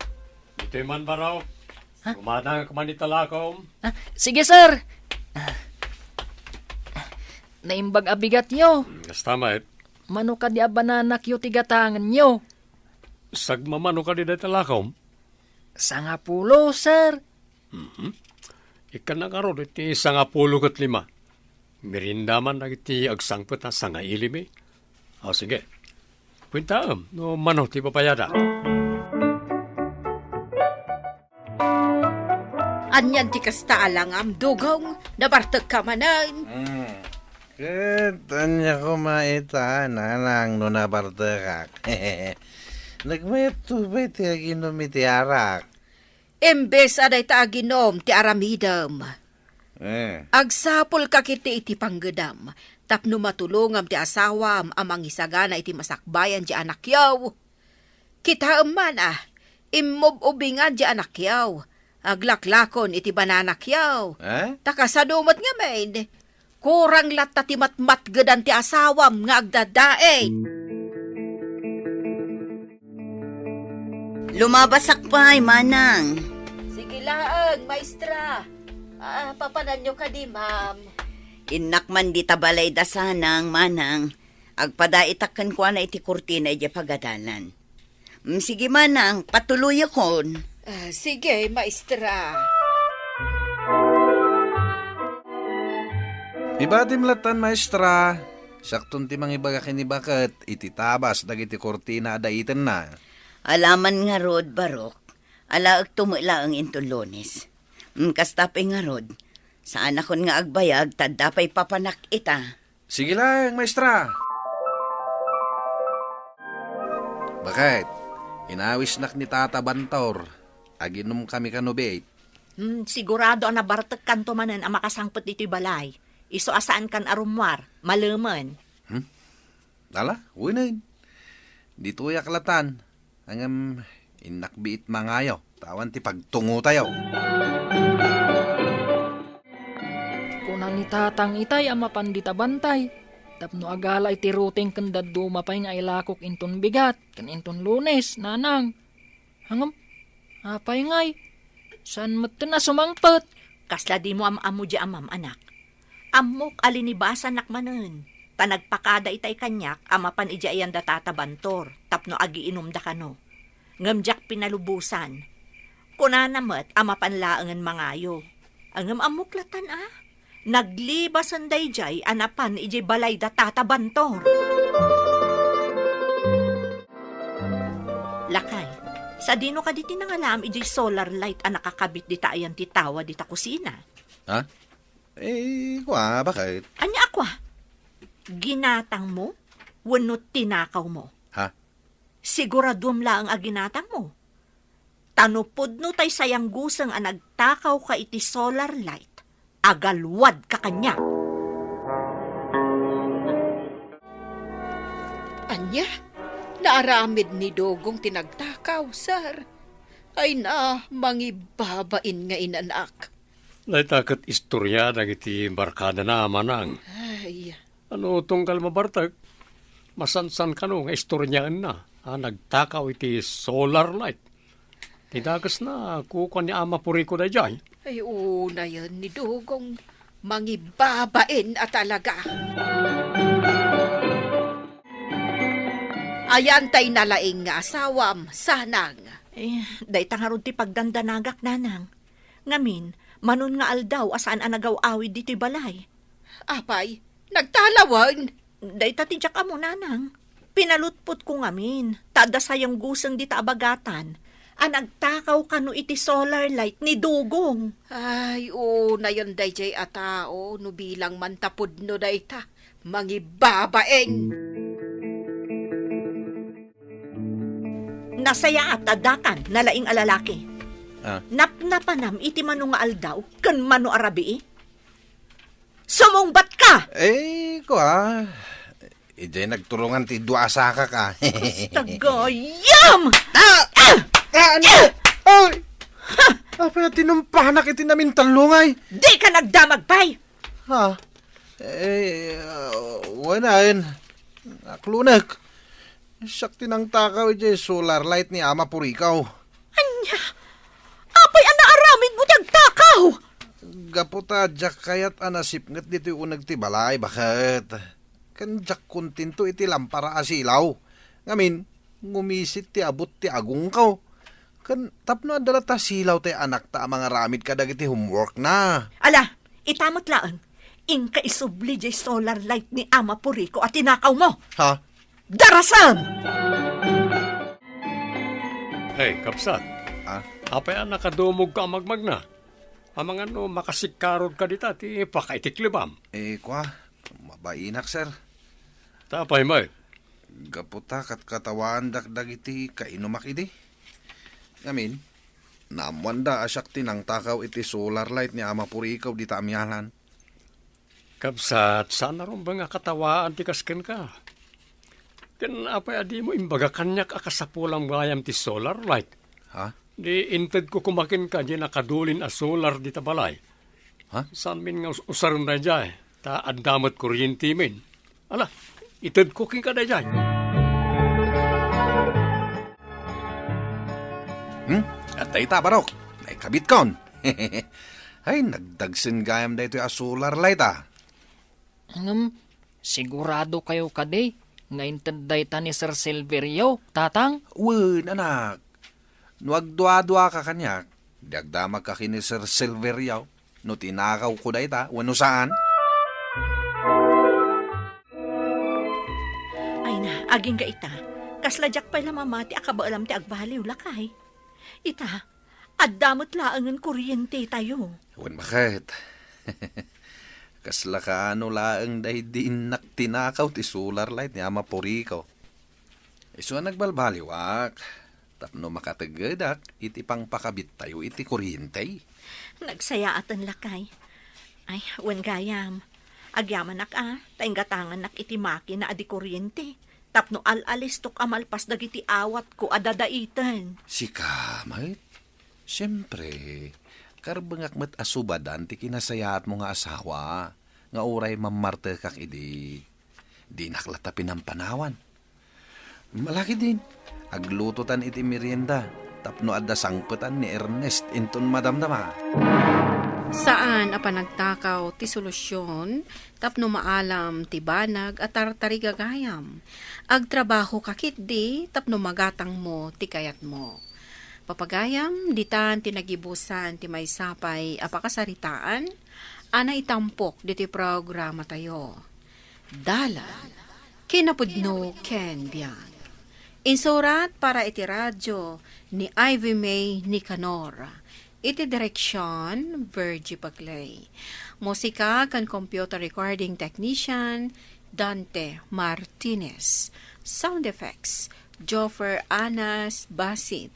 Ito'y man baraw. Gumadang ka man italakom. Sige, sir. Naimbag abigat yo. Gastama Mano ka di bananak yo tigatangan yo. sagmamano ka di da italakom. 10, sir. Ikan na karod iti 15. Mirindaman na iti agsangpot na sanga ilimi. O sige. Puntaam, no mano ti papayada. Anyan ti kasta alangam dugong, nabartag ka manan. Tanya ko maita, nanang no nabartakak. Nagmayat tubay ti aginom iti arak. Embes aday ta aginom ti aramidam. Agsapol ka kiti iti panggedam. Tapno matulungam ti asawam amang isagana iti masakbayan di anak yaw. Kita man imobobingan di anak yaw. Aglaklakon iti bananak yaw. Takasadumot nga main. Kurang latta ti matmat gadan ti asawam nga agdadae. Lumabasak pa, manang. Sige laang, maestra. Papanan nyo ka di, ma'am. Inak man di tabalay da sanang, manang. Agpada itakan ko na iti kurtina iti pagadalan. Sige, manang, patuloy akon. Sige, maestra. Ibadim latan, maestra. Saktong timang ibaga kinibakat, iti tabas dagiti kurtina adaitan na. Alaman nga rod, Barok. Alaag tumula ang intulones. Kastapay nga rod. Saan akon nga agbayag, tadapay papanak ita. Sige lang, maestra. Bakit? Inawis nak ni Tata Bantor. Aginom kami kanubit. Sigurado ang nabartag kanto manan ang makasangpot dito'y balay. Iso asaan kan arumwar, malaman. Dala, uwinin. Dito yaklatan. Hanggang inakbiit mangayo. Tawan ti pagtungo tayo. Kunan ni tatang itay ama pandita bantay. Tapno agala iti routing kandad dumapay nga ilakok inton bigat. Kan inton Lunes, nanang. Hangam, apay ngay. San mat na sumangpet? Kasla di mo am-amu di amam, anak. Amok alinibasan nakmanen. Tanagpakada itay kanyak, amapan ija ayan da tatabantor, tapno agiinom da kano. Ngamjak pinalubusan. Kuna namat, amapan laangan mangayo. Angam amuklatan Naglibasan dayjay, anapan ijay balay da tatabantor. Lakay, sa dino ka diti nangalam ijay solar light nakakabit dita ayan titawa dita kusina. Ha? Kwa, bakit? Anya akwa? Ginatang mo? Wenno tinakaw mo? Ha? Siguradum lang ang ginatang mo. Tanupod no tay sayang gusang nagtakaw ka iti solar light. Agalwad ka kanya. Anya, naaramid ni Dogong tinagtakaw, sir. Ay na, mangibabain nga inanak. Naitakat istorya na iti barkada na manang. Ay, Ano tunggal mabartag? Masansan ka no, nga istoryaan na. Nagtakaw iti solar light. Tinagas na, kukuha ni Ama Puriko na dyan. ay una yan ni Dogong. Mangibabain at talaga. Ayan tay nalaing nga asawam, sanang. Day tangarod ti pagdandanagak nanang. Ngamin, manon nga aldaw asaan anagaw-awid diti balay. Apay, nagtalawan. Day tatidyak amo nanang. Pinalutpot ko ngamin. Tada sayang gusang dita abagatan. Nagtakaw kano iti solar light ni Dugong. Ay, na yun dayjay a tao, no bilang mantapod no dayta. Mangibabaeng. Nasaya at tadakan nalaing alalaki. Napnapanam iti mano nga aldaw, kan mano arabi. Sumungbat ka! Kwa. Ijay nagtulungan ti duasa ka. Tagayam! Ano? Ay! Apa na tinumpahanak iti namin talungay? Di ka nagdamag, pay! Ha? Wala yun. Aklunak. Sakti ng takaw ijay solar light ni Ama Purikaw. Anya! Apay anaaramid mo tagtakaw! Gaputa, jak kayat anasip ngat dito yung nagtibalay. Bakit? Kan jak kuntinto iti lampara asilaw. Ngamin, ngumisit ti abot ti agung kaw. Kan tapno adala ta silaw ti anak ta mga ramid kadag iti homework na. Ala, itamot laan. Ingka isubli jay solar light ni Ama Puriko at tinakaw mo. Ha? Darasam! Hey, kapsat. Apay nakadumog ka magmag na. Ang mga makasikarod ka dita, ti pakaitiklibam. Kwa, mabainak sir. Tapay may. Gaputa kat katawan dagdag iti kainumak idi. Ngamin, namwanda asyak tinang takaw iti solar light ni Ama Purikaw di tamyalan. Kapsat, sana ron ba nga katawaan ti kasken ka? Kan apay adi mo imbaga kanyak akasapulang bayam ti solar light. Ha? Di inted ko kumakin ka di nakadulin a solar di tabalay. Ha? San min nga usaron na dyan. Ta andamat kuryente min. Ala, ited ko king ka na dyan. At tayo tabarok. May kabit kon. Ay, nagdagsin gayam da ito yung solar light Sigurado kayo kadi, nga intinday ta ni Sir Silverio, tatang? Wen, anak. Nuagdwa-dwa ka kanyak. Dagdamag ka kini Sir Silverio. No tinakaw ko da ita. Wano saan? Ay na, aging ka ita. Kasladyak pa'y lamamati akabaalam ti agbaliw lakay. Ita, addamot laangan kuryente tayo. Wen, bakit? Kasla ka ano laang dahi din tinakaw ti solar light ni Ama Purikaw. Iso nagbalbaliwak. Tapno makatagadak, iti pang pakabit tayo iti kuryente. Nagsaya atan lakay. Ay, wen gayam. Agyaman nak tayong gatangan nak iti maki na adi kuryente. Tapno al-alistok amalpas dagiti awat ko adadaitan. Si Kamay? Siyempre, karbangak mat asubadan ti kinasayaat mo nga asawa. Nga uray mamarte kak idi. Di naklatapin ang panawan. Malaki din. Aglututan iti merienda. Tapno adda sangpetan ni Ernest inton madamdama. Saan apanagtakaw ti solusyon, tapno maalam ti banag at tarigagayam. Agtrabaho kakit di, tapno magatang mo ti kayat mo. Papagayam, ditan tinagibusan ti may sapay apakasaritaan, ana itampok di ti programa tayo. Dalan, kinapudno Ken Biag. Insurat para iti radyo ni Ivy May Nicanor. Iti direksyon, Virgie Paglay. Musika kan computer recording technician, Dante Martinez. Sound effects, Joffer Anas Basit.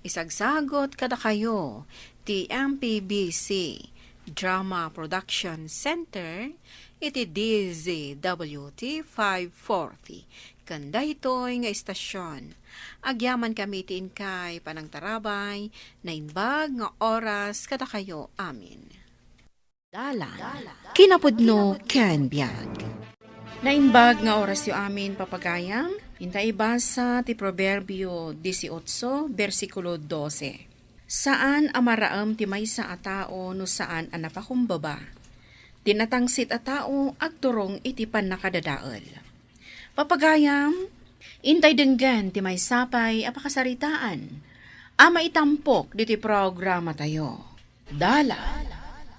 Isagsagot kada kayo, ti MPBC Drama Production Center, iti DZWT 540. Kanda ito'y nga istasyon. Agyaman kami tin kay panangtarabay, na inbag nga oras kada kayo amin. Dalan, kinapudno Ken Biag. Naimbag nga oras yu amin papagayam, intay basa ti Proverbio 18, versikulo 12. Saan amaraam ti maysa a tao no saan a napakumbaba? Tinatangsit a tao agturong iti pannakadadael. Papagayam, intay denggan ti may sapay apakasaritaan. Ama itampok diti programa tayo. Dala,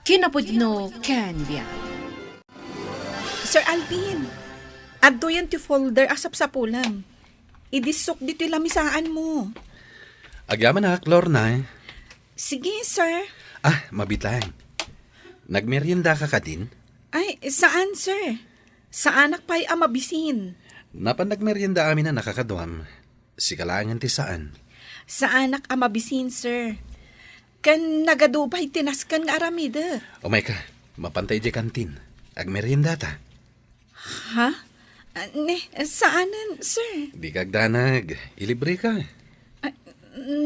kinapudno Ken Biag. Sir Alvin, adto yan ti folder asap sa pulang. Idisok dito lamisaan mo. Agyaman na, Lorna. Sige, sir. Mabitlang. Nagmerienda ka din? Ay, saan, sir? Sa anak pa'y amabisin. Napan nagmerienda amin na nakakaduam. Si kalangan ti saan? Sa anak amabisin, sir. Kan nagadupay tinaskan nga aramida. Umay ka, mapantay di kantin. Agmerienda ta. Ha? Saanan, sir? Di kagdanag, ilibre ka.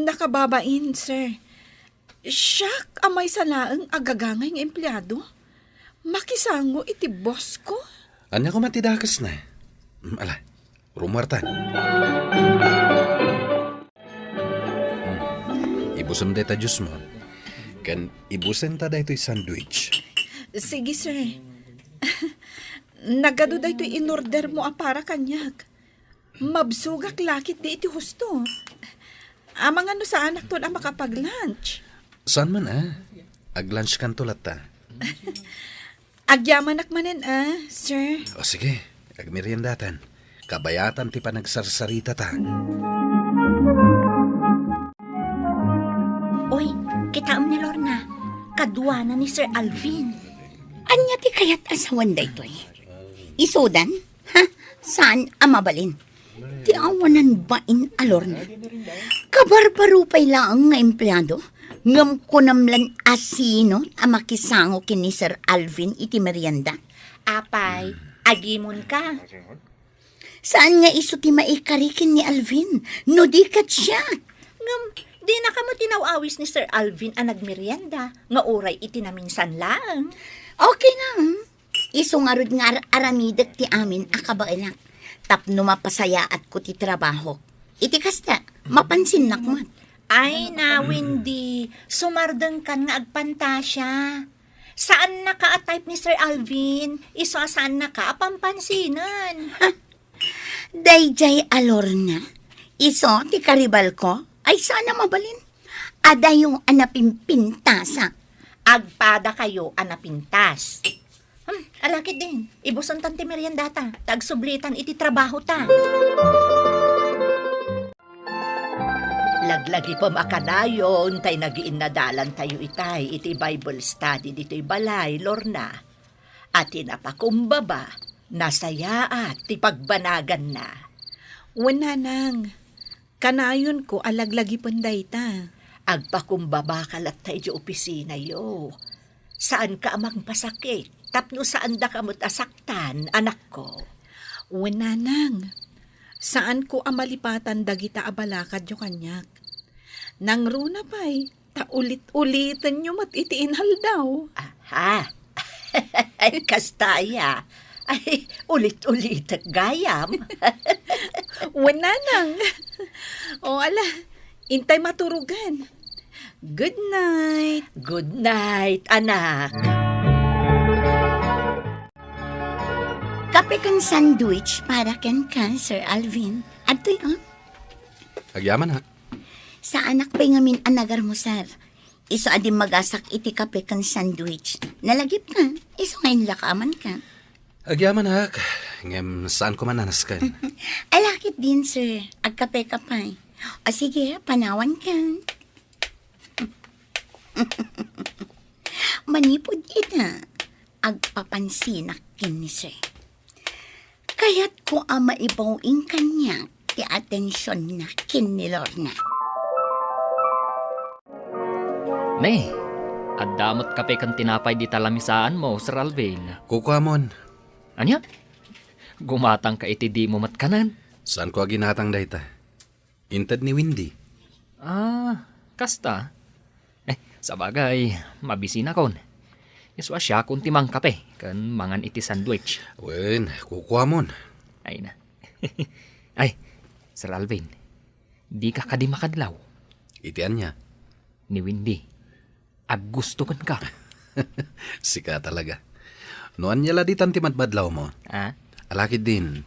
Nakababain, sir. Siyak, amay salaang agagangay ng empleyado. Makisango iti boss ko. Anya ko matidakas na. Ala, rumartan. Ibusan da ita juice mo. Kan ibusan ta da ito'y sandwich. Sige, sir. Nagado da ito'y in-order mo para kanyag. Mabsugak lakit di iti husto. Amang ano sa anak to na makapag-lunch. Saan man Ag-lunch kan tulat ta. Agyamanak manen sir. O sige, agmeriendatan. Kabayatan ti panagsarsarita ta. Oy, kitaam ni Lorna. Kadwa na ni Sir Alvin. Anya ti kayat asawan da ito Isodan? Ha? Saan amabalin? Ti awanan bain a Lorna? Kabarbarupay lang nga empleyado. Ngam ko namlan asino ang makisango kini Sir Alvin iti merienda. Apay, agimon ka. Saan nga iso ti maikarikin ni Alvin? No di kat siya. Ngam, di na ka mo tinawawis ni Sir Alvin ang nagmerienda. Nga oray iti naminsan lang. Okay lang. Iso nga rod nga aramidak ti amin akabailang. Tapno mapasaya at ko ti trabaho. Iti kasta, mapansin nakmat. Ay na, Windy, sumardeng kan nga agpantasya. Saan na ka-type ni Sir Alvin? Iso saan na ka apampansinan? Dayjay Alorna, iso ti karibal ko, ay sana mabalin. Ada yung anapimpintasa. Agpada kayo anapintas. Alakit din, ibuson tan ti meriendata, tagsublitan iti trabaho ta. Laglagi pa makanayon, tay nagiin na dalan tayo itay, iti Bible study dito'y balay, Lorna. At inapakumbaba, nasaya at ti pagbanagan na. Wala nang. Kanayon ko alaglagi panday ta. Agpakumbaba kalat tayo opisina yo. Saan ka amang pasakit? Tapno saan da kamot asaktan, anak ko? Wala nang. Saan ko amalipatan dagita abalakad yo kanyak. Nang runa pa'y, ulit-ulitan nyo mat itiinhal daw. Aha, ay kastaya. Ay, ulit-ulit at gayam. Wala nang. O ala, intay maturugan. Good night. Good night, anak. Kape kang sandwich para kan ka, Sir Alvin. Ato yun. Agyaman ha. Sa anak pa ngamin anagar mo, sir. Iso adi magasak iti kape kang sandwich. Nalagip ka. Iso ngayon lakaman ka. Agyaman ha. Ngem saan ko mananas ka? Alakit din, sir. Agkape ka pa. O sige, panawan ka. Manipod ita. Agpapansinak kini, sir. Kaya't ko ama ibawing kanya ti atensyon na kini Lorna. Ne, addamot kape kan tinapay di talamisaan mo, Sir Alvin. Kukuamon. Anya? Gumatang ka iti di mo matkanan. Saan ko ginatang dayta? Inted ni Windy. Ah, kasta. Sa bagay, mabisi na kon. Iswa siya kung timang kape, kan mangan iti sandwich. Wen, kukuamon. Ay na. Ay, Sir Alvin, di ka kadi makadlaw. Itian niya. Ni Windy, aggustukan ka. Sika talaga. Noan niya laditan ti madbadlaw mo. Ah? Alakid din.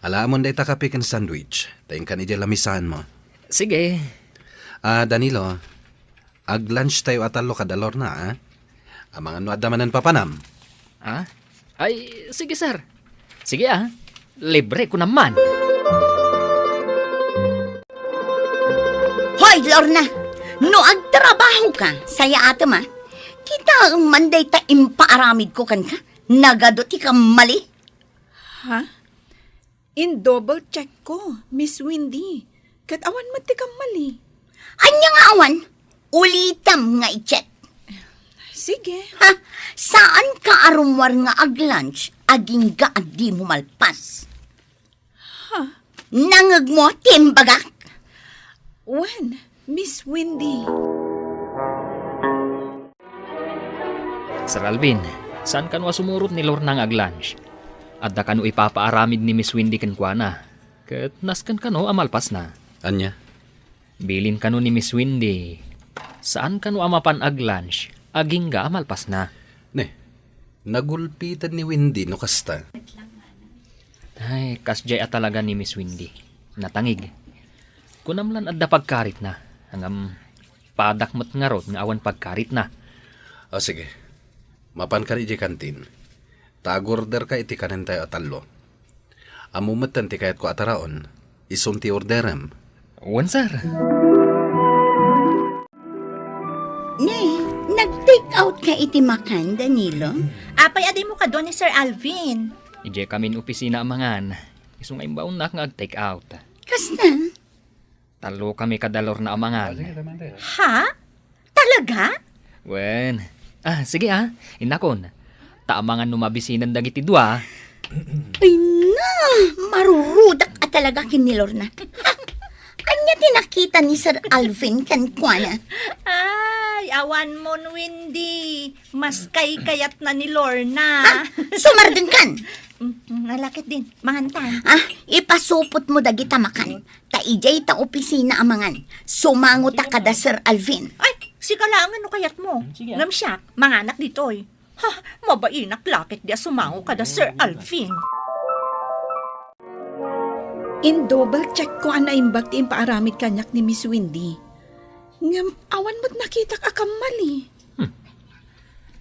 Alaamon day ta kape kan sandwich. Tayong kanidya lamisan mo. Sige. Danilo, ag-lunch tayo atalo kadalor na, ha? Amangan no adamanan papanam. Ah? Ay, sige sir. Sige libre ko naman. Hoy, Lorna! No agtrabaho ka, saya ato ma. Kita ang manday ta impaaramid ko kan ka. Nagadot ka mali. Ha? In double check ko, Miss Windy. Kat awan mo ti mali. Anya nga awan, ulitam nga i-check. Sige. Ha? Saan ka arumwar nga ag-lunch, aging gaad di mo malpas? Ha? Nangag mo, timbagak. When? Miss Windy. Sir Alvin, saan kanwa sumurot ni Lorna nga ag-lunch? Adda kanu ipapaaramid ni Miss Windy kenkwana. Ket nasken kanu amalpas na. Anya? Bilin kanu ni Miss Windy. Saan kanu amapan ag-lunch? Aging ga amalpas na. Ne, nagulpitan ni Windy no kasta. Ay, kasjay at talaga ni Miss Windy. Natangig. Kunamlan adda pagkarit na. Hangam padakmat nga rod nga awan pagkarit na. O sige, mapan ka iti kantin. Tag-order ka iti kanin tayo atalo. Amumatan ti kayat ko ataraon. Isum ti orderem. Wan sir. Ne, nag-take out ka iti makan, Danilo? Apay, adi mo ka doon ni Sir Alvin. Ije kamin opisina amangan. Isong ay baon na nga ag-take out. Kasna? Talo kami kadalor na amangan. Ha? Talaga? Wen. Sige Inakon. Taamangan numabisinan dagiti dua. Ay na, marurudak at talaga kinilor na. Anya tinakita ni Sir Alvin kankwana? Ay, awan mo, Windy. Mas kayat na ni Lorna. Sumardun kan. Nalakit din. Mangantan. Ipasupot mo dagita makan. Taijay ta opisina amangan. Sumango ta kada Sir Alvin. Ay, si kalangan no kayat mo. Ngam siya, manganak ditoy. Ha, mabainak lakit dia sumango kada Sir Alvin. In double check ko ang naimbag ti impaaramid kanyak ni Miss Windy. Ngam, awan mo't nakita akam mali.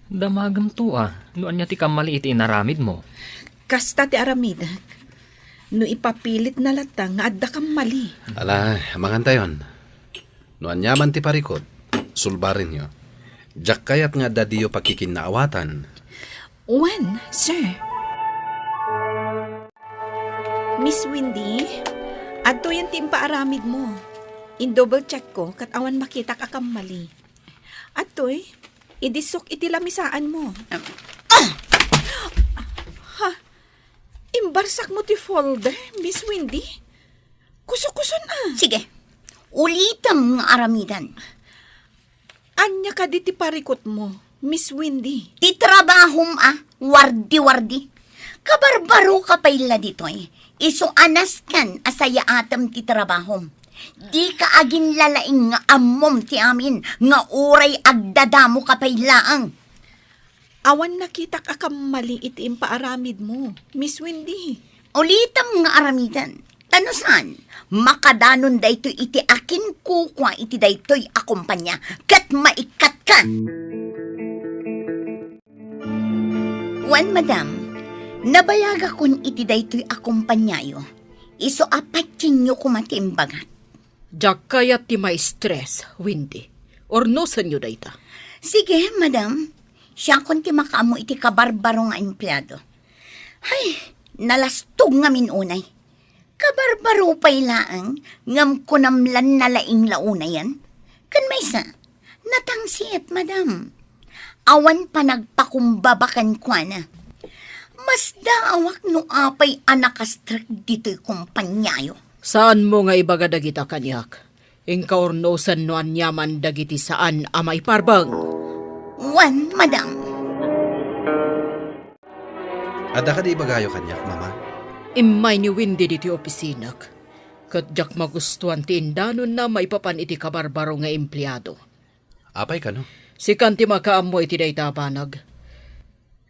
Damagam to Noan niya ti kamali iti inaramid mo. Kasta ti aramid. No ipapilit na latang nga adda kam mali. Ala, amangan tayon. Noan yaman ti parikot. Sulbarin nyo. Jak kayat nga dadiyo pakikinaawatan. When, sir? Miss Windy, adto yan ti impaaramid mo. In double check ko, kat awan makita akam mali. Atoy, idisok iti lamisaan mo. Ha? Imbarsak mo ti folder, Miss Windy? Kuso-kuso na. Sige, ulitam nga aramidan. Anya ka di ti parikot mo, Miss Windy. Ti trabahom wardi-wardi. Kabarbaro ka pala ditoy. Iso anas kan asaya atam ti trabahom. Di ka agin lalaing nga amom ti amin, nga uray agdadamo ka pay laang. Awan nakita ka kamali iti impaaramid mo, Miss Wendy. Ulitam nga aramidan, tanusan, makadanon daytoy iti akin kukwa iti daytoy akumpanya, kat maikat ka. Wan, madam, nabayaga kun iti daytoy akumpanyayo, iso apatsin nyo kumatimbagat. Jak kayat ti may stress, Wendy. Ornosan nyo dayta. Sige, madam, siya kun ti makaamo iti kabarbaro nga empleyado. Ay, nalastog nga minunay. Kabarbaro pa'y laang, ngam kunamlan na laing launa yan. Kan may sa, natangsiet, madam. Awan pa nagpakumbabakan kwa na. Mas daawak no apay anakastrak dito'y kumpanyayo. Saan mo nga ibaga dagita kanyak? Inkaornosan no anyaman dagiti saan amay parbang. Wan, madam. Ada ka di bagayo kanyak, mama? Imay ni Wendy diti opisinak. Kat jak magustuhan ti indanon na maipapan iti kabarbaro nga empleyado. Apay ka, no? Si kanti makaamo iti dayta banag.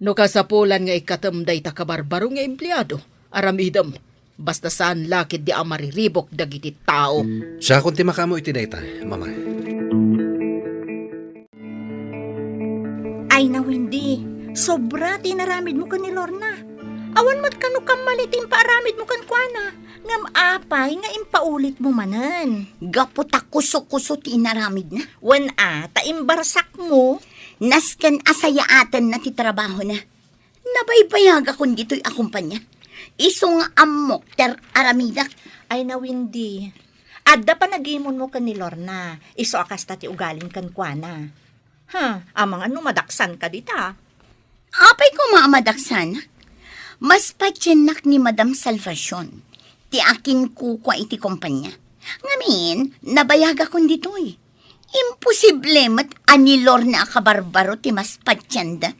No kasapulan nga ikatam dayta kabarbaro nga empleyado. Aramidam, basta saan lakid di amariribok dagiti tao. Siya kung ti makamo iti dayta, mama. Ay na, Wendy, sobra tinaramid mo ka ni Lorna. Awan mat kanu kamalit impaaramid mo kan kuana. Ngam apay nga impaulit mo manan. Gaputa kuso-kuso ti inaramid na. Wan taimbarsak mo. Nasken asaya aten na ti trabaho na. Nabaybayag akong dito'y akumpanya. Iso nga amok ter aramidak. Ay na, Wendy, adda pa nagimon mo kan ni Lorna. Iso akas ti ugaling kan kuana. Amang ano madaksan ka dita. Apay ko maamadaksan. Mas patyenak ni Madam Salvacion. Ti akin kukwa iti kumpanya. Ngamin, nabayaga kong dito'y. Imposible mat anilor na akabarbaro ti mas patyanda.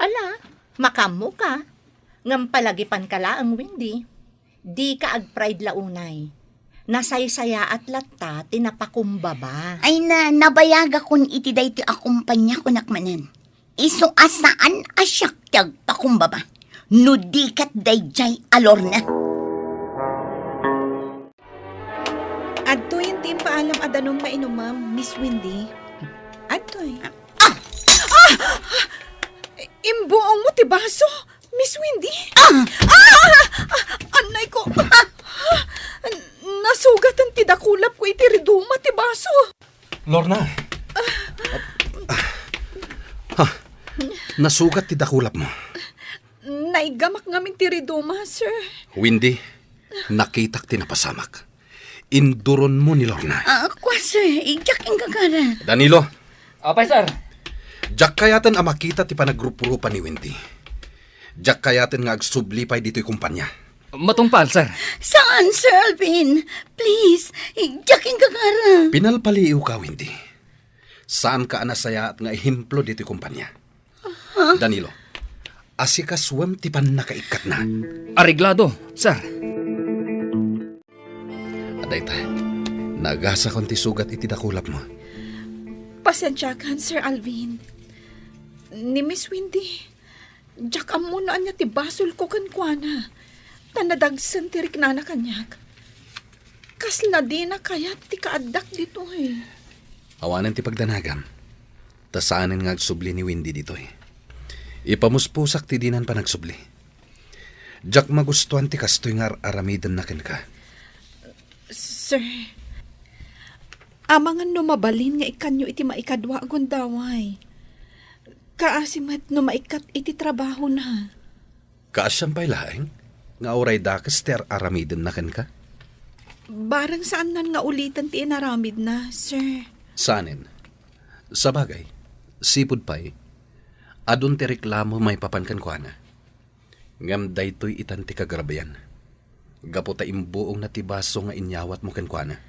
Ala, makamo ka. Ngam palagipan ka la ang Wendy. Di ka agpride launay. Nasaysaya at latta tinapakumbaba. Ay nabayaga kong iti day ti akumpanya ko nakmanan. Iso asaan asyak tiyag pakumbaba. Nudikat dayjay alor na. Adto yung team paalam adanong mainumam, Miss Wendy. Adtoy. Imbuong mo ti baso, Miss Wendy. Anay ko. Nasugatan ti dakulap ko iti riduma ti baso. Lorna! Nasugat ti dakulap mo. Naigamak ngamin ti riduma, sir. Windy, nakitak ti napasamak. Induron mo ni Lorna. Kwa sir, igyak ang gagara. Danilo, Apay, sir. jak kayatan ang makita ti panagrupurupan ni Windy. Jak kayatan nga agsublipay dito'y kumpanya. Matungpal, sir. Saan, Sir Alvin? Please, igyak ang gagara. Pinalpaliw ka, Windy. Saan ka anasaya at nga ihimplo dito'y kumpanya? Danilo, asikaswam ti pan nakaikat na. Ariglado, sir. Aday ta, nagasa kon ti sugat iti dakulap mo. Pasensya kan, Sir Alvin. Ni Miss Wendy, jak amunaan niya ti basol ko kan kuana. Tanadagsan ti riknana kanyak. Kasla di na kayat ti kaadak dito eh. Awanan ti pagdanagam. Tasaanan nga agsubli ni Windy dito eh. Ipamuspusak ti dinan pa nagsubli. Jak magustuhan ti kastoy nga aramidan na ken ka. Sir, amangan no mabalin nga ikanyo iti maikadwa agundaway. Kaasimat no maikat iti trabaho na. Kaasyam pa'y laeng, nga oray dakas ter aramidan na ken ka. Barang saan nan nga ulitan ti inaramid na, sir. Saanin? Sa bagay, sipod pa'y, adun ti reklamo may papankan ko na. Ngam daytoy itan ti kagrabayan. Gapo ta imbuong na ti baso nga inyawat mo ken kuana.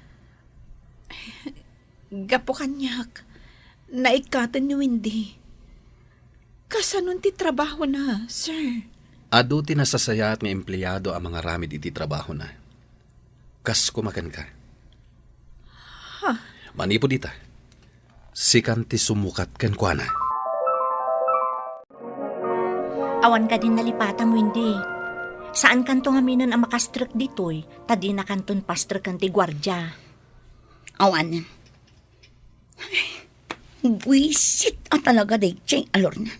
Gapo kanyak, naikatan ni Wendy. Kasanon ti trabaho na, sir. Adu ti nasasayat nga empleyado ang mga ramid iti trabaho na. Kas kumakan ka. Manipod ita. Sikan ti sumukat ken kuana. Awan ka din nalipatan mo hindi. Saan kanto nga minan ang makastrek ditoy, tadi na kanton pastrek kan ti gwardya. Awan. Buisit talaga day, Jay Alorna.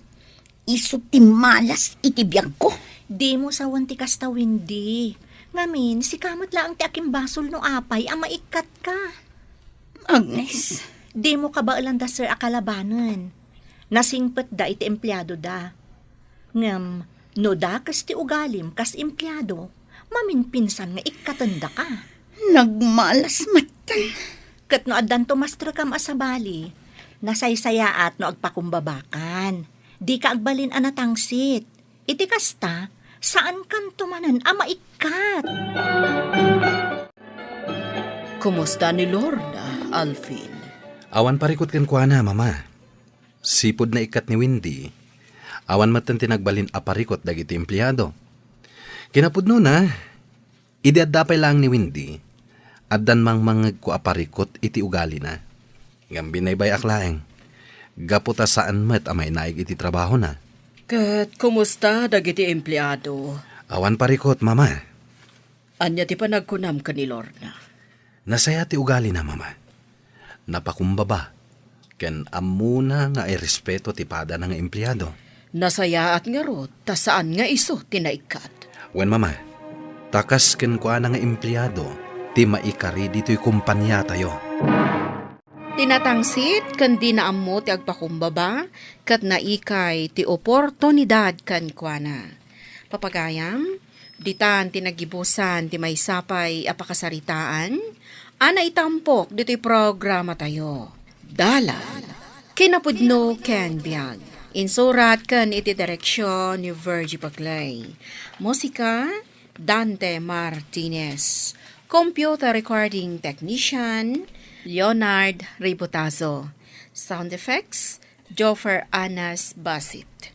Iso ti malas iti biyag ko. Di mo sawan ti kasta Wendy. Ngamin, si kamot lang ti aking basol no apay, ang maikat ka. Agnes. Di mo ka ba alanda sir akalabanan? Nasingpet da iti empleyado da. Ngam, no da kas ti ugalim kas empleyado, maminpinsan nga ikatanda ka. Nagmalas matan. Kat no addan to mastra kam asabali, nasaysayaat no agpakumbabakan. Di ka agbalin anatangsit. Iti kasta, saan kan tumanan ama ikat? Kumusta ni Lorna, Alvin? Awan parikot ken kuana, mama. Sipod na ikat ni Wendy. Awan matan tinagbalin aparikot dagiti empleyado. Kinapudno na, idiadapay lang ni Wendy, addan mang ko aparikot iti ugali na. Ngam binaybay aklaeng, gaputa saan met amay naig iti trabaho na. Kat kumusta dagiti empleyado? Awan parikot, mama. Anya ti panagkunam ka ni Lorna? Nasaya ti ugali na, mama. Napakumbaba, ken amuna nga ay respeto ti pada ng empleyado. Nasayaat nga ro, ta saan nga iso tinaikat? Wen, mama, takas ken kuana nga empleyado, ti maikari dito'y kumpanya tayo. Tinatangsit kan di naammo ti agpakumbaba kat naikay ti oportunidad kan kuana. Papagayam, ditan tinagibusan ti maysapay apakasaritaan, ana itampok dito'y programa tayo. Dala, kinapudno ken biag. Insurat kan iti direksyon ni Virgie Paclay. Musika, Dante Martinez. Computer recording technician, Leonard Ributazo. Sound effects, Joffer Anas Basit.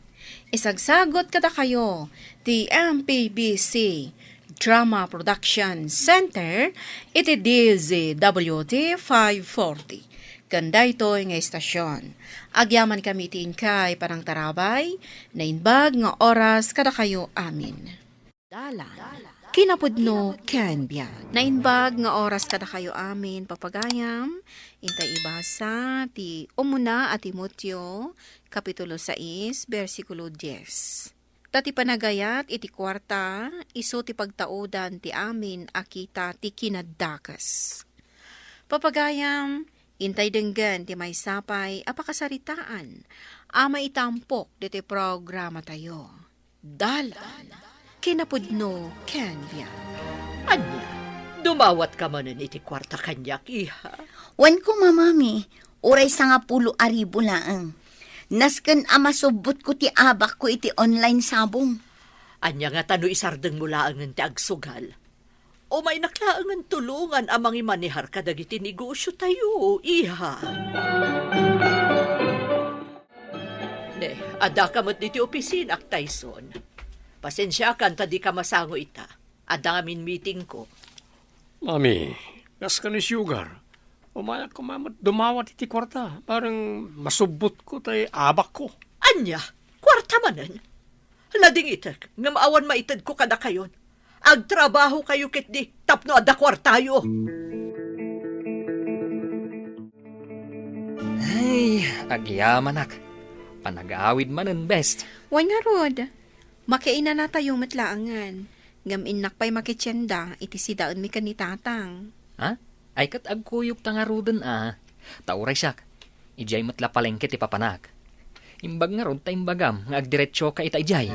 Isagsagot kada kayo, the MPBC Drama Production Center, iti DZWT 540. Ganda ito nga istasyon. Agyaman kami tiin kay parang tarabay, na inbag nga oras kada kayo amin. Dala. Kinapudno ken biag. Na inbag nga oras kada kayo amin papagayam, intay ibasa ti umuna at Timoteo, Kapitulo 6, versikulo 10. Tati panagayat iti kwarta, iso ti pagtaudan ti amin akita ti kinaddakas. Papagayam, intay denggan ti may sapay apakasaritaan, ama itampok diti programa tayo. Dala, kinapudno ken biag. Anya, dumawat ka manan iti kwarta kanyak, iha. Wan ko mamami, uray sa nga 10,000 laang. Nasken amasubot ko ti abak ko iti online sabong. Anya nga tano isardeng mula ang ti agsugal. O may naklaangan tulungan amang imanihar kadagiti negosyo tayo, iha. Ne, ada ka mat diti opisinak, Tyson. Pasensya kan tadi ka masango ita. Ada ngamin meeting ko. Mami, gas ka ni Sugar. Umayak ko mamat dumawat iti kwarta. Parang masubot ko tay abak ko. Anya, kwarta manan. Lading itek, nga maawan maitad ko kada kayon. Agtrabaho kayo kit di, tapno ada kwartayo. Ay, agyaman ak. Panag-aawid manan best. Wan nga rod, makaina na tayo matlaangan. Ngamin nakpay makitsenda, iti sidaan mi kanitatang. Ha? Ay kat agkuyog tangarudan Tauray siyak. Ijay matla palengke ti papanak. Imbag nga ron ta imbagam nga agdiretsyo ka ita ijay.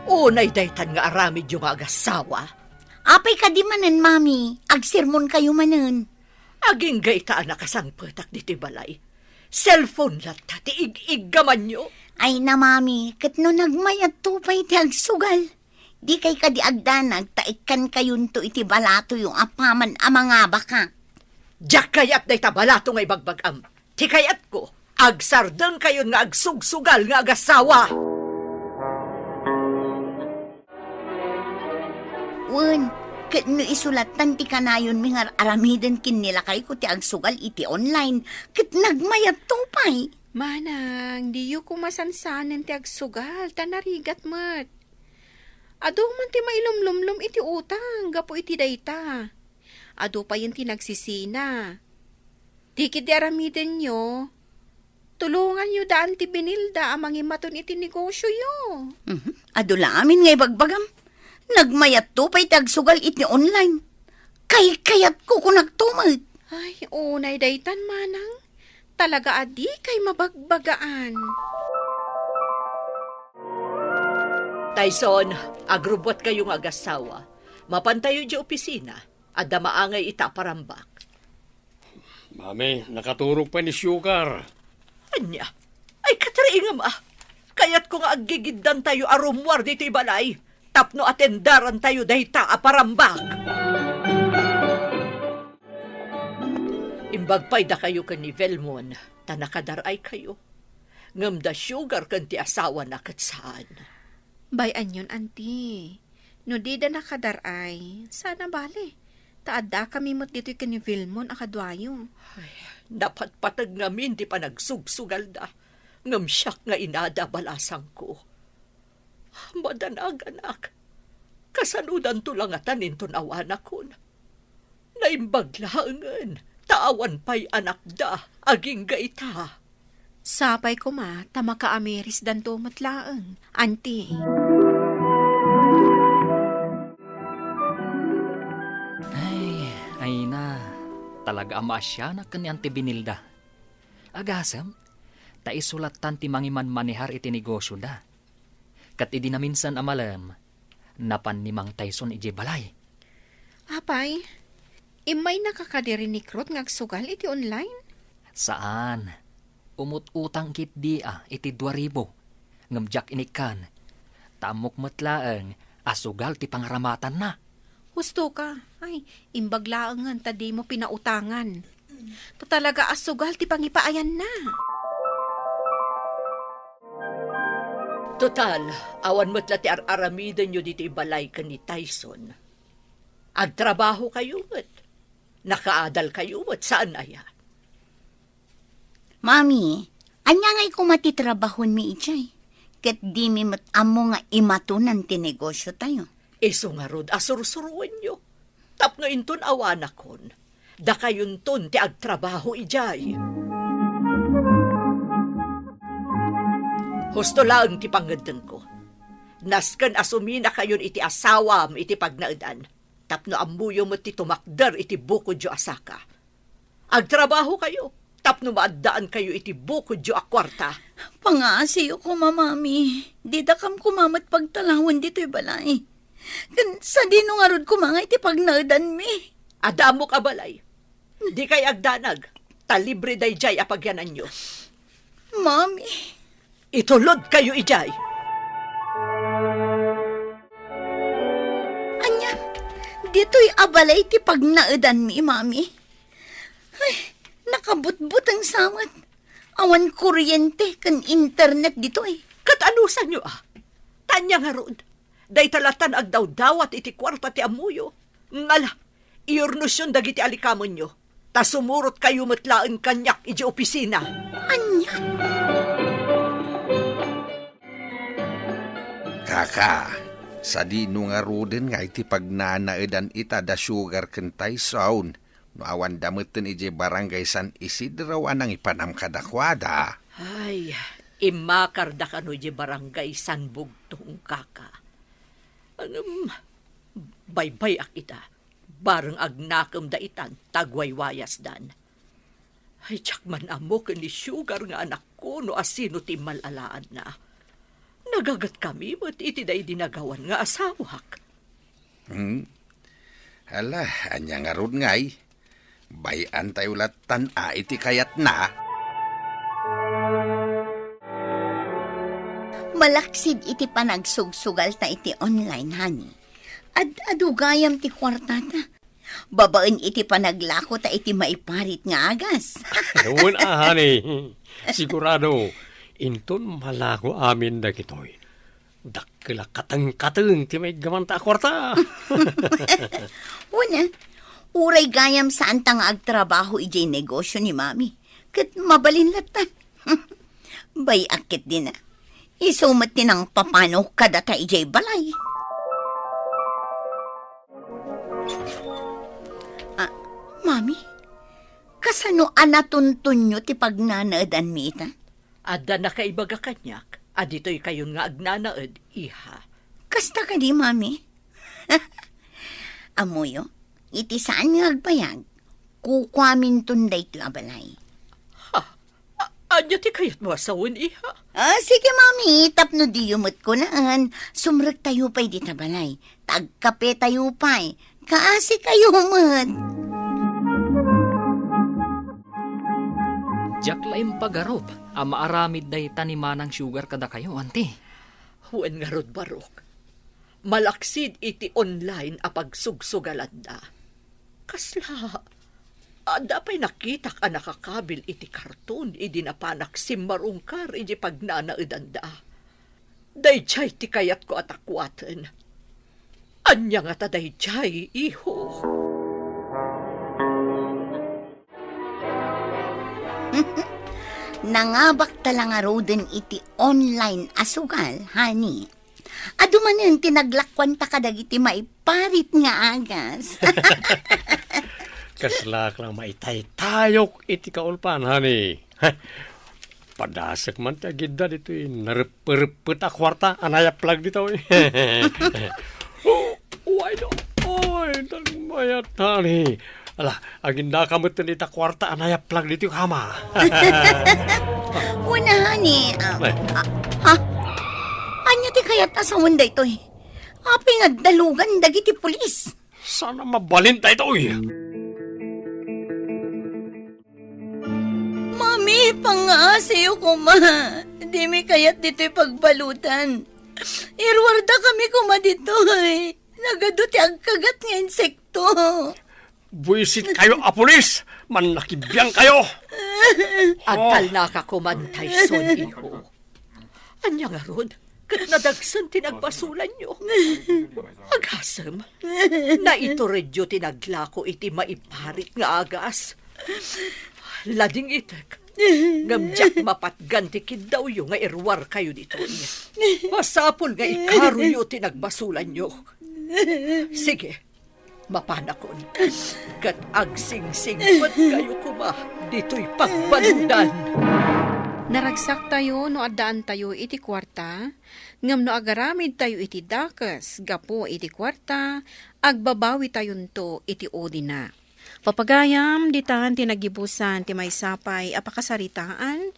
Unay daytan nga aramid yung agasawa. Apay ka di manen, mami. Agsermon kayo manen. Aging gaytaan na kasangpetak diti balay. Cellphone latta, ti ig-iggaman nyo. Ay na, mami, kat no nagmayat tupay ti agsugal. Di kay ka di agdanag, taikan kayun to iti balato yung apaman amanga baka. Diyak kayat day tabalato nga ibagbagam. Ti kayat ko, agsardeng kayon nga agsugsugal nga agasawa. Wen, Ket no isulatan ti kanayon mi nga aramiden kin nilakay ko ti agsugal iti online. Ket nagmayat tupay. Manang, diyo ko masansanan ti agsugal, tanarigat mat. Ado man ti mailumlumlum iti utang, gapo iti dayta. Ado pa yun ti nagsisina. Dikit di aramiden nyo, tulungan nyo daan ti binilda amang imaton iti negosyo yo. Adula amin ngay bagbagam. Nagmayat tupay ti agsugal iti online. Kayat ko kung nagtumad. Ay, unay daytan manang. Talaga adi kay mabagbagaan. Tyson, agrubot kayong agasawa. Mapantayo di opisina. At damaangay ita parambak. Mami, nakaturog pa ni Sugar. Anya, ay katraingam Kayat ko nga agigiddan tayo arumwar dito ibalay. Tapno atendaran tayo dahita aparambak. Imbagpay da kayo kan ni Velmon, tanakadaray kayo. Ngam da Sugar kan ti asawa na katsaan. Bayan yun, auntie. No di da nakadaray, sana bali. Taada kami mo't dito'y kanivil akadwayo. Dapat patag ngamin di pa nagsugsugal da. Ngam siyak nga inada balasang ko. Madanag anak, kasanudan to lang atanin to nawanak ko. Naimbaglaangan, taawan pa'y anak da, aging gaita. Sapay ko tama ka ameris dan to matlaang, auntie. Ay na, talaga amasya na kanyan ti binilda. Agasam, ta isulatan ti mangiman manihar iti negosyo da. Kat idi na minsan amalam, napan ni Mang Tyson iji balay. Apay, imay nakakadiri ni Krot ngagsugal iti online? Saan? Umut-utang kit iti 2,000. Ngamjak inikan. Tamok matlaang, asugal ti pangaramatan na. Husto ka. Ay, imbaglaangan, tadi mo pinautangan. Talaga asugal ti pangipaayan na. Total, awan mo't lati aramidan nyo dito ibalay ka ni Tyson. Agtrabaho kayo mo't. Nakaadal kayo mo't saan aya? Mami, anya ngay kumatitrabahon mi ichay. Ket di mi amo nga imatunan ti negosyo tayo. Iso nga rod, asursuruan nyo. Tapno inton awanakon. Da kayon ton ti agtrabaho ijay. Husto lang ti pangadan ko. Nasken asumina kayon iti asawam iti pagnaadan. Tapno ambuyo mo ti tumakder iti bukod jo asaka. Agtrabaho kayo. Tapno maadaan kayo iti bukod jo akwarta. Pangasiyo ko, mamami. Di da kam kumamat pagtalawon dito'y balay. Sa dino nga rod kumanga iti pagnaadan mi. Adamo ka balay. Di kay agdanag. Talibre day jay apagyanan nyo. Mami. Itulod kayo ijay. Anya, dito'y abalay ti pagnaadan mi, mami. Ay, nakabutbut ang samad. Awan kuryente kan internet dito eh. Katanusan nyo Tanya nga ron. Day talatan agdaw-dawat iti kwarta ti amuyo. Ngala, iurnusyon dagiti alikamon nyo. Ta sumurot kayo matlaan kanyak iti opisina. Anya? Kaka, sa di nga ruden nga iti pagnanaedan ita da Sugar ken Tyson. No awan dametten ije barangay San Isidro anang ipanam kadakwada. Ay, imakar da kano ije barangay San Bugtong kaka. Baybay ak ita. Barang agnakam da itan, tagwaywayas dan. Ay, tsak man amo ni Sugar nga anak ko no asino ti malalaan na. Nagagat kami mo't iti day dinagawan nga asawak. Hala, anya nga rod ngay. Bayan tayo latan iti kayat na. Malaksid iti panagsugsugal ta iti online, honey. Adugayam ti kwartata. Babaen iti panaglako ta iti maiparit nga agas. Ewan honey. Sigurado, inton malako amin da kitoy. Dakila kateng-kateng ti may gamanta kwarta. Una, uray gayam saan ta nga agtrabaho ijay negosyo ni mami. Kat mabalinlat ta. Bay akit din na. Isumat din ang papano kada ta ijay balay. Mami, kasano anatuntun nyo ti pagnanaadan mita? Adda na kaibaga kanyak, adito'y kayon nga agnanaed, iha. Kasta ka di, mami. Amoyo, iti saan nga agpayag? Kukwamin tunday ti abalay. Adya ti kayat mo asawin, iha. Sige, mami, tapno di yumot ko naan. Sumrek tayo pa'y di tabalay. Tagkape tayo pa'y. Kaasi kayo umad. Diyak laing pagarob, maaramid day tanimanang sugar kada kayo, ante. Huwag nga rod barok. Malaksid iti online a pagsugsugalanda. Kasla, ada pa'y nakita ka nakakabil iti karton, idi napanak simmarungkar, idi pagnanaedanda. Dayjay ti kayat ko atakwaten. Anya nga ta dayjay, iho. Nangabak talang aroden iti online asugal, honey. Adumanin tinaglakwan ta kadag iti maiparit nga agas. Kaslak lang maitay-tayok iti kaulpan, hani. Padasak man ti agidda dito narepet a kwarta, anayaplag dito. Uy, no. Uy, nagmayat, hani. Ala, aginda kamot ita kwarta, anayaplag dito kama. Una, honey. Anya ti kayat asawan da ito eh. Api nga dalugan dagiti pulis. Sana mabalin tayo ito, uy. Mami, pangasiyo ko ma. Di mi kayat dito'y pagbalutan. Irwarda kami kuma dito eh. Nagaduti ang kagat nga insekto. Buisit kayo, apulis! Manakibiyang kayo! Agkal nakakumantay son, iho. Anya nga rod, kat nadagsan tinagbasulan nyo. Agasam, na ito redyo tinaglako iti maiparit nga agas. Lading itek, ngamjak mapatganti daw yung nga irwar kayo dito. Masapol nga ikaruyo tinagbasulan nyo. Sige, mapanakon. Kat agsing-singpat kayo kuma, dito'y pagbaludan. Naragsak tayo no addaan tayo iti kwarta, ngam no agaramid tayo iti dakas, gapo iti kwarta, agbabawi tayon to iti odina. Papagayam, ditan tinagibusan ti may sapay apakasaritaan,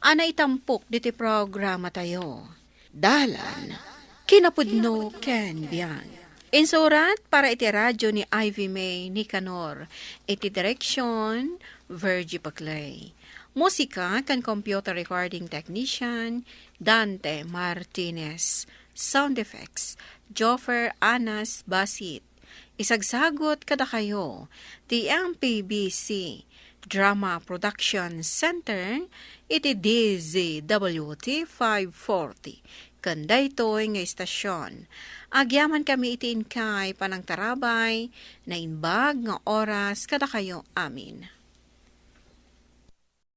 ana itampok diti programa tayo. Dalan, kinapudno ken biyang. Insurat para iti radyo ni Ivy May Nicanor, iti direksyon, Virgie Paclay. Musika kan computer recording technician, Dante Martinez. Sound effects, Joffer Anas Basit. Isagsagot kada kayo, ti MPBC Drama Production Center, iti DZWT 540. Kanday to'y nga istasyon. Agyaman kami iti inkay panang tarabay, na inbag nga oras kada kayo amin.